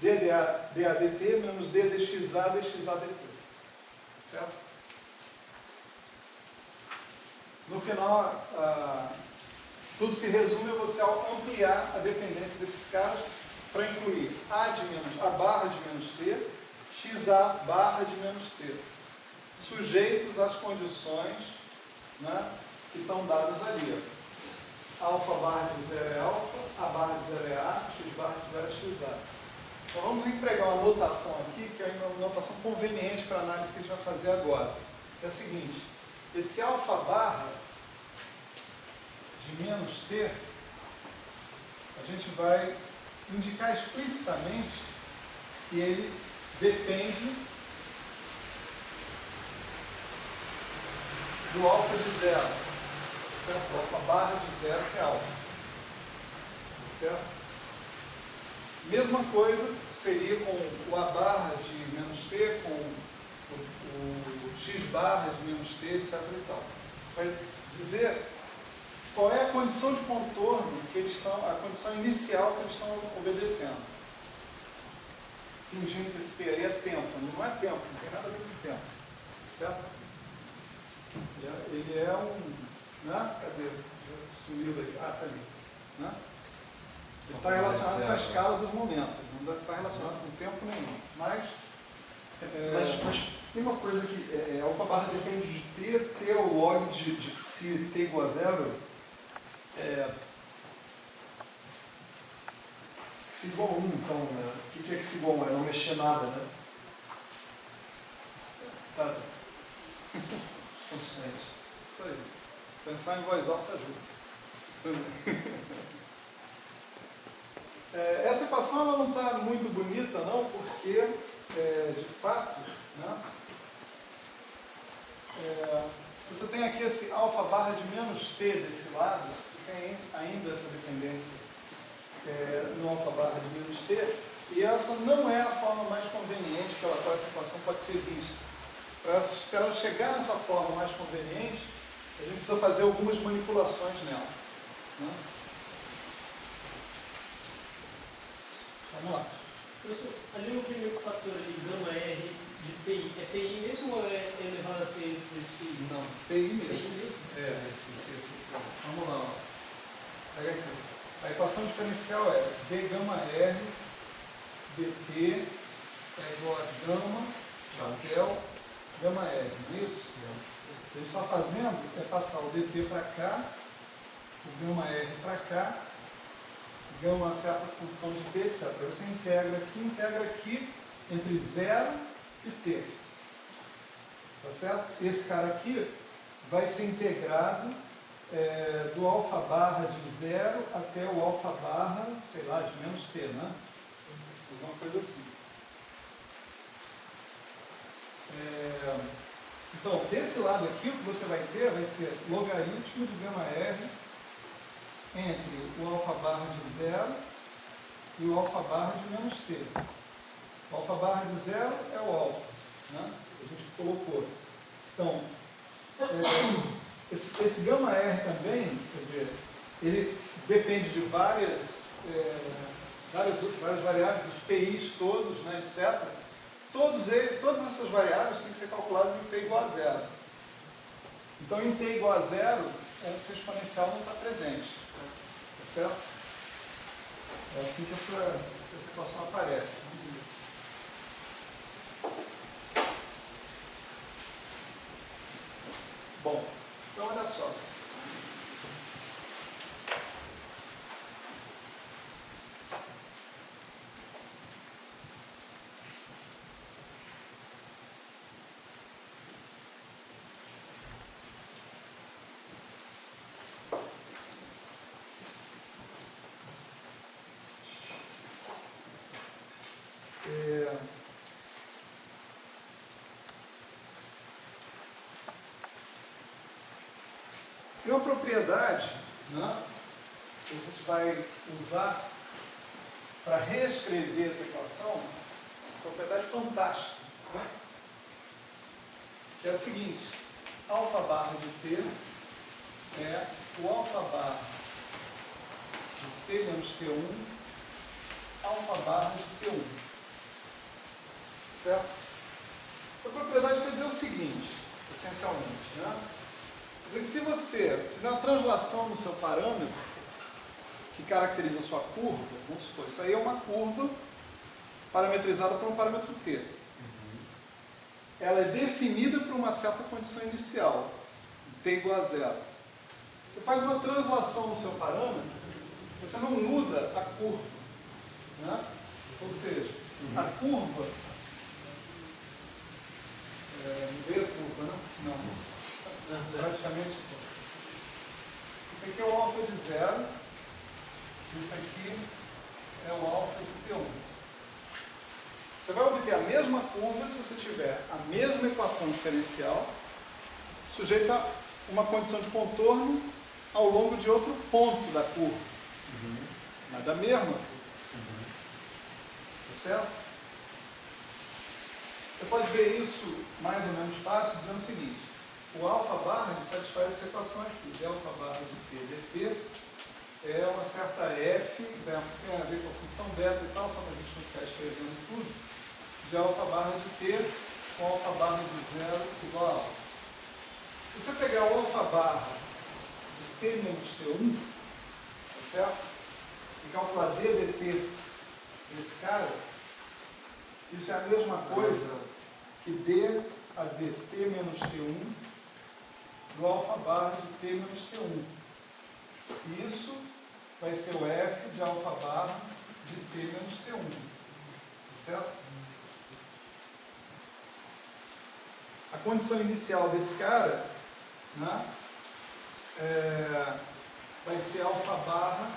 ddt menos d dxa dt. Certo? No final, tudo se resume a você ampliar a dependência desses caras para incluir a barra de menos t, xa barra de menos t, sujeitos às condições, né, que estão dadas ali. Alfa barra de 0 é alfa, a barra de 0 é a, x barra de 0 é xa. Então vamos empregar uma notação aqui, que é uma notação conveniente para a análise que a gente vai fazer agora. É a seguinte, esse alfa barra de menos t, a gente vai indicar explicitamente que ele depende do alfa de 0, certo? O alfa barra de 0 que é alfa, certo? Mesma coisa seria com o a barra de menos t, com o x barra de menos t, etc. e tal. Vai dizer qual é a condição de contorno que eles estão, a condição inicial que eles estão obedecendo. Fingindo que esse t aí é tempo, não é tempo, não tem nada a ver com tempo, certo? Ele é né? Cadê? Sumiu daí. Ah, está ali. Né? Ele está relacionado com a escala dos momentos, não está relacionado com tempo nenhum. Mas Tem uma coisa que alfa barra depende de t é o log de se t igual a zero. Se igual a 1, então, né? O que é que se igual a 1? É não mexer nada, né? Tá. Consistente. Isso aí. Pensar em voz alta ajuda. Essa equação ela não está muito bonita, não, porque, de fato, né, você tem aqui esse alfa barra de menos t desse lado, você tem ainda essa dependência no alfa barra de menos t, e essa não é a forma mais conveniente pela qual essa equação pode ser vista. Para ela chegar nessa forma mais conveniente, a gente precisa fazer algumas manipulações nela, né? Vamos lá. Professor, ali no primeiro fator ali, gama R de PI, é PI mesmo ou é elevado a P desse PI? Não, PI mesmo. PI mesmo? Esse. Vamos lá. Ó. Pega aqui. A equação diferencial é B gama R dt é igual a gama chapéu gama R, não é isso? O que a gente está fazendo é passar o dt para cá, o gama R para cá, se gama uma certa função de t, etc. Você integra aqui entre 0 e t. Tá certo? Esse cara aqui vai ser integrado do alfa barra de 0 até o alfa barra, sei lá, de menos t, né? Alguma coisa assim. Então, desse lado aqui, o que você vai ter vai ser logaritmo de gama R entre o alfa barra de 0 e o alfa barra de menos t. O alfa barra de 0 é o alfa, né? A gente colocou. Então, esse gama R também, quer dizer, ele depende de várias variáveis, dos PIs todos, né, etc. Todas essas variáveis têm que ser calculadas em t igual a 0. Então, em t igual a 0, essa exponencial não está presente. Tá certo? É assim que essa equação aparece. Bom, então olha só. Tem uma propriedade, né, que a gente vai usar para reescrever essa equação, uma propriedade fantástica, né, que é a seguinte: alfa barra de t é o alfa barra de t menos t1 alfa barra de t1. Certo? Essa propriedade quer dizer o seguinte, essencialmente, né? Quer dizer que se você fizer uma translação no seu parâmetro, que caracteriza a sua curva, vamos supor, isso aí é uma curva parametrizada por um parâmetro t. Ela é definida por uma certa condição inicial, t igual a 0. Você faz uma translação no seu parâmetro, você não muda a curva, né? Ou seja, a curva... mudei a curva, né? Não. Praticamente. Esse aqui é o alfa de 0, esse aqui é o alfa de T1. Você vai obter a mesma curva se você tiver a mesma equação diferencial sujeita a uma condição de contorno ao longo de outro ponto da curva. Mas da mesma curva. Tá certo? Você pode ver isso mais ou menos fácil dizendo o seguinte: o alfa barra satisfaz essa equação aqui, delta barra de t dt é uma certa f, tem a ver com a função beta e tal, só para a gente não ficar escrevendo tudo, de alfa barra de t com alfa barra de 0 igual a alfa. Se você pegar o alfa barra de t menos t1, tá certo? E calcular d dt desse cara, isso é a mesma coisa que d a dt menos T1 do alfa barra de T menos T1. Isso vai ser o f de alfa barra de T menos T1. Certo? A condição inicial desse cara, né, vai ser alfa barra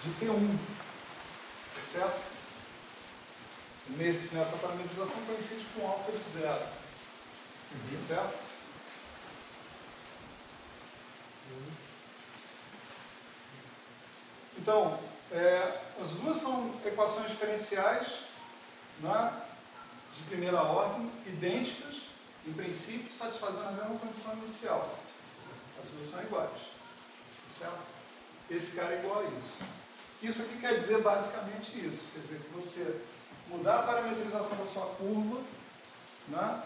de T1. Certo? Nessa parametrização coincide com alfa de 0. Certo? Então, as duas são equações diferenciais, né, de primeira ordem, idênticas, em princípio, satisfazendo a mesma condição inicial. As duas são iguais. Certo? Esse cara é igual a isso. Isso aqui quer dizer basicamente isso. Quer dizer que você mudar a parametrização da sua curva, né,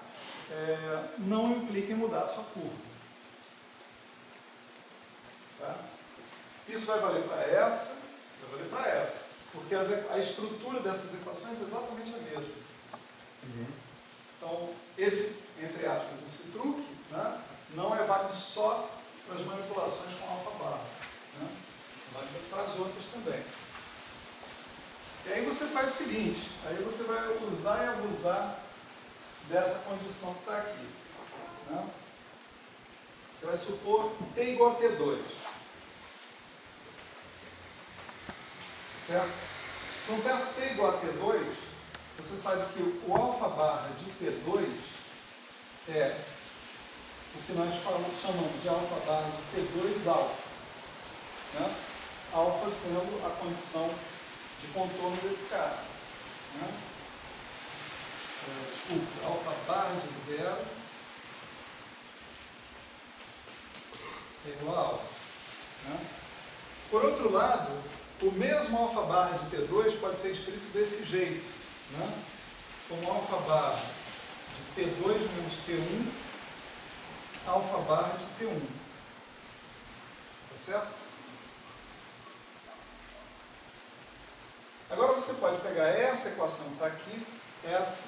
não implica em mudar a sua curva. Tá? Isso vai valer para essa, vai valer para essa. Porque a estrutura dessas equações é exatamente a mesma. Então, esse, entre aspas, esse truque, né, não é válido só para as manipulações com alfa barra. Né? Válido para as outras também. E aí você faz o seguinte, aí você vai usar e abusar dessa condição que está aqui. Né? Você vai supor T igual a T2. Certo? Então, certo T igual a T2, você sabe que o alfa barra de T2 é o que nós chamamos de alfa barra de T2 alfa. Né? Alfa sendo a condição de contorno desse cara. Né? Desculpe, alfa barra de 0 é igual a alfa. Né? Por outro lado, o mesmo alfa barra de T2 pode ser escrito desse jeito, né? Como alfa barra de T2 menos T1, alfa barra de T1. Tá certo? Agora você pode pegar essa equação que está aqui, essa,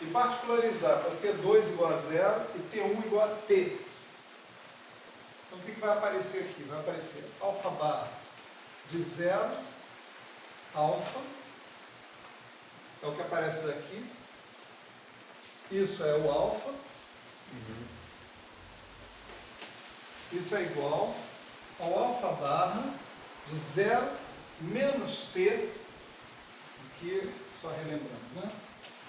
e particularizar para T2 igual a 0 e T1 igual a T. Então, o que vai aparecer aqui? Vai aparecer alfa barra de 0, alfa, é o que aparece daqui. Isso é o alfa. Isso é igual ao alfa barra de 0 menos T, aqui, só relembrando, né?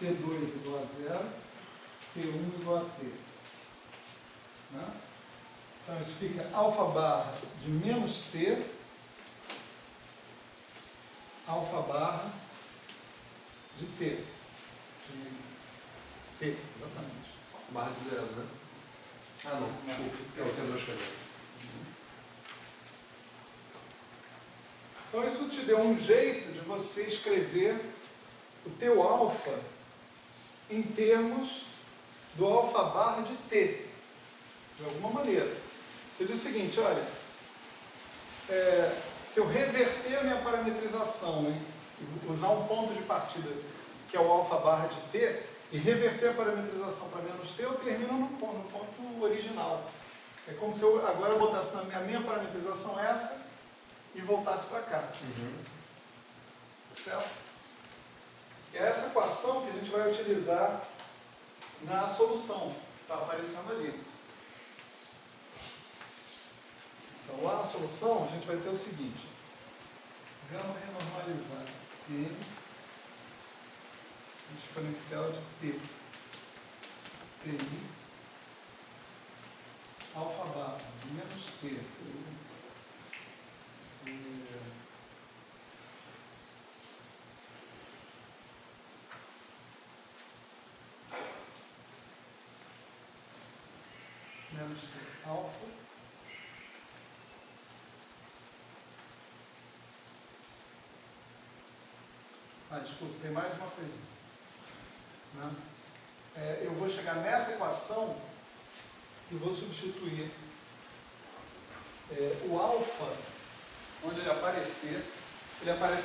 T2 igual a 0, T1 igual a T. Né? Então, isso fica alfa barra de menos T, alfa barra de T. De T, exatamente. Alfa barra de 0, né? Ah, não, desculpe. Eu tenho duas coisas. Então, isso te deu um jeito de você escrever o teu alfa em termos do alfa barra de T, de alguma maneira. Você diz o seguinte, olha, se eu reverter a minha parametrização, e usar um ponto de partida que é o alfa barra de T, e reverter a parametrização para menos T, eu termino no ponto original. É como se eu agora botasse na minha parametrização essa e voltasse para cá. Certo? E é essa equação que a gente vai utilizar na solução que está aparecendo ali. Então, lá na solução, a gente vai ter o seguinte: gama renormalizada N exponencial de T, TI, alfa barra de menos T, menos T, alfa, desculpa, tem mais uma coisa. Né? Eu vou chegar nessa equação e vou substituir o alfa, onde ele aparece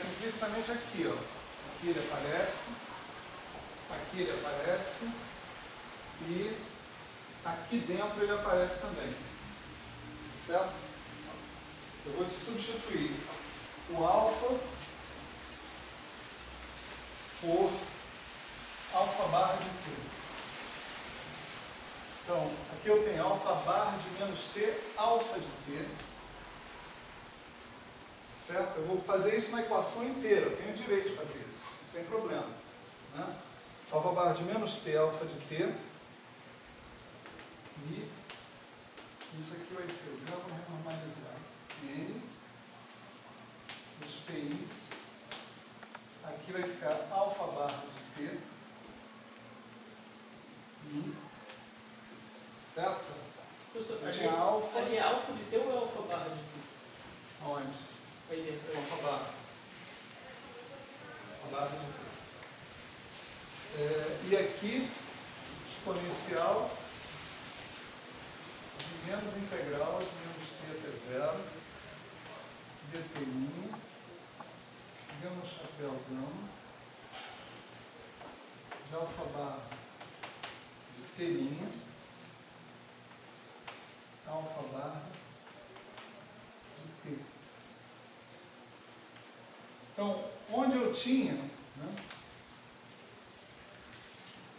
implicitamente aqui. Ó. Aqui ele aparece, aqui ele aparece e aqui dentro ele aparece também. Certo? Eu vou te substituir o alfa por alfa barra de t. Então, aqui eu tenho alfa barra de menos t, alfa de t. Certo? Eu vou fazer isso na equação inteira, eu tenho direito de fazer isso, não tem problema. Né? Alfa barra de menos t, alfa de t. E isso aqui vai ser o gama renormalizado. N, os PIs. Aqui vai ficar alfa barra de t. I. Certo? Eu tinha alfa. Ali é alfa de t ou é alfa barra de t? Onde? Aí dentro. Alfa barra. Alfa barra de t. E aqui, exponencial de menos integral de menos t até zero, dt', gama chapéu gama, de alfa barra de t', alfa barra de t. Então, onde eu tinha, né?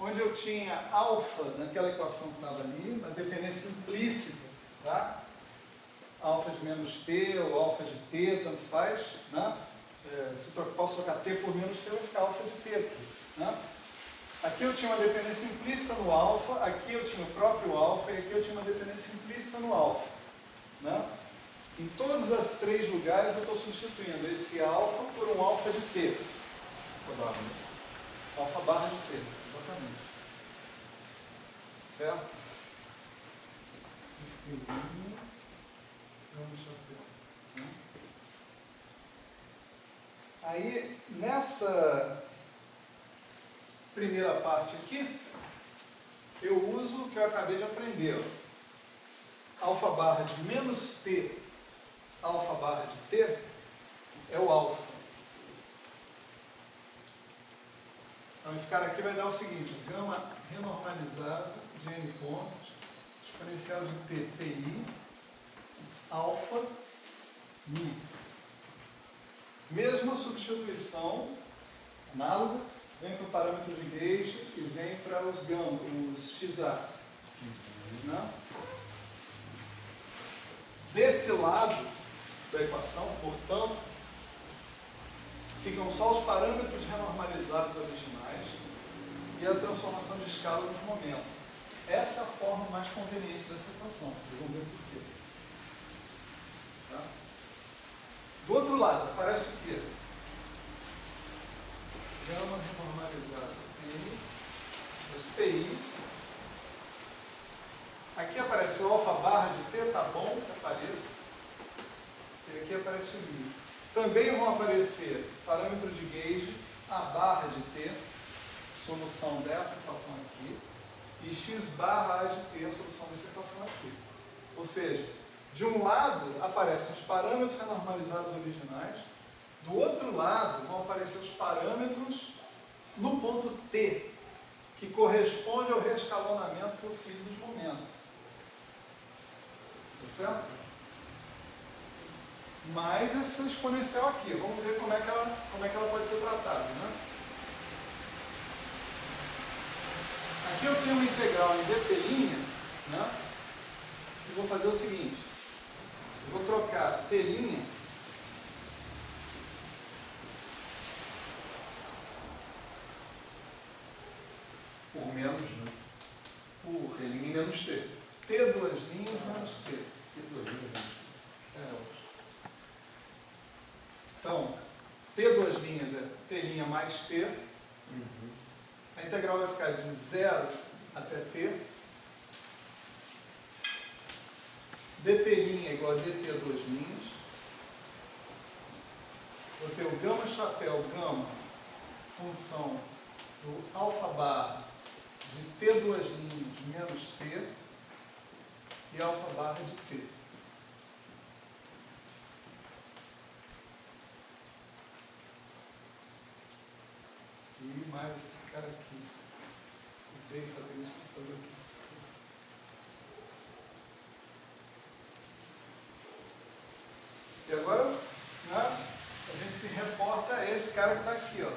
Onde eu tinha alfa naquela equação que estava ali, na dependência implícita, tá? Alfa de menos t ou alfa de t, tanto faz, né? Se eu posso trocar t por menos t, vai ficar alfa de t aqui, né? Aqui eu tinha uma dependência implícita no alfa, aqui eu tinha o próprio alfa e aqui eu tinha uma dependência implícita no alfa, né? Em todos os três lugares eu estou substituindo esse alfa por um alfa de t. Alfa barra de t. Exatamente. Certo? Aí, nessa primeira parte aqui, eu uso o que eu acabei de aprender. Alfa barra de menos t, alfa barra de t, é o alfa. Então, esse cara aqui vai dar o seguinte, gama renormalizado de n pontos, exponencial de t, ti, alfa, mi. Mesma substituição, análoga, vem para o parâmetro de gauge e vem para os gama, os x-a's. Né? Desse lado da equação, portanto, ficam só os parâmetros renormalizados originais e a transformação de escala nos momentos. Essa é a forma mais conveniente dessa equação. Vocês vão ver por quê. Tá? Do outro lado, aparece o quê? Gama renormalizada N, os PIs. Aqui aparece o alfa barra de t, tá bom que apareça. E aqui aparece o mi. Também vão aparecer parâmetro de gauge, a barra de t, solução dessa equação aqui, e x barra a de t, a solução dessa equação aqui. Ou seja, de um lado aparecem os parâmetros renormalizados originais, do outro lado vão aparecer os parâmetros no ponto t, que corresponde ao reescalonamento que eu fiz dos momentos. Tá certo? Mais essa exponencial aqui. Vamos ver como é que ela pode ser tratada. Né? Aqui eu tenho uma integral em dt', né? E vou fazer o seguinte. Eu vou trocar t' Por menos, né? Por t' menos t. t duas linhas menos t. T duas linhas menos t. Então, t duas linhas é t' mais t. A integral vai ficar de 0 até t. dt' é igual a dt duas linhas. Vou ter o gama chapéu gama, função do alfa barra de t duas linhas menos t e alfa barra de t. E mais esse cara aqui. Odeio fazer isso para fazer aqui. E agora, né, a gente se reporta a esse cara que está aqui, ó.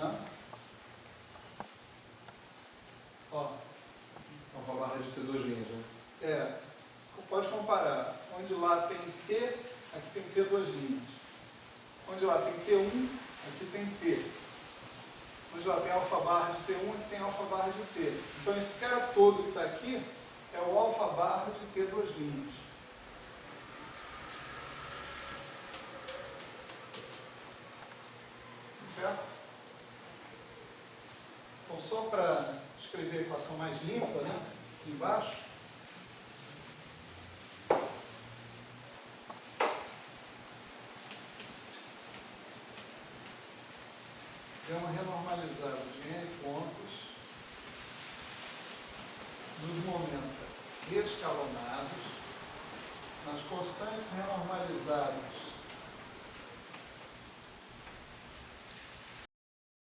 Né? Ó. Alfa barra de ter duas linhas, né? É, pode comparar. Onde lá tem T, aqui tem T duas linhas. Onde lá tem T1, aqui tem T. Onde lá tem alfa barra de T1, aqui tem alfa barra de T. Então esse cara todo que está aqui é o alfa barra de T duas linhas. Certo? Então só para escrever a equação mais limpa, né? Aqui embaixo. Gama renormalizada de n pontos nos momentos escalonados nas constantes renormalizadas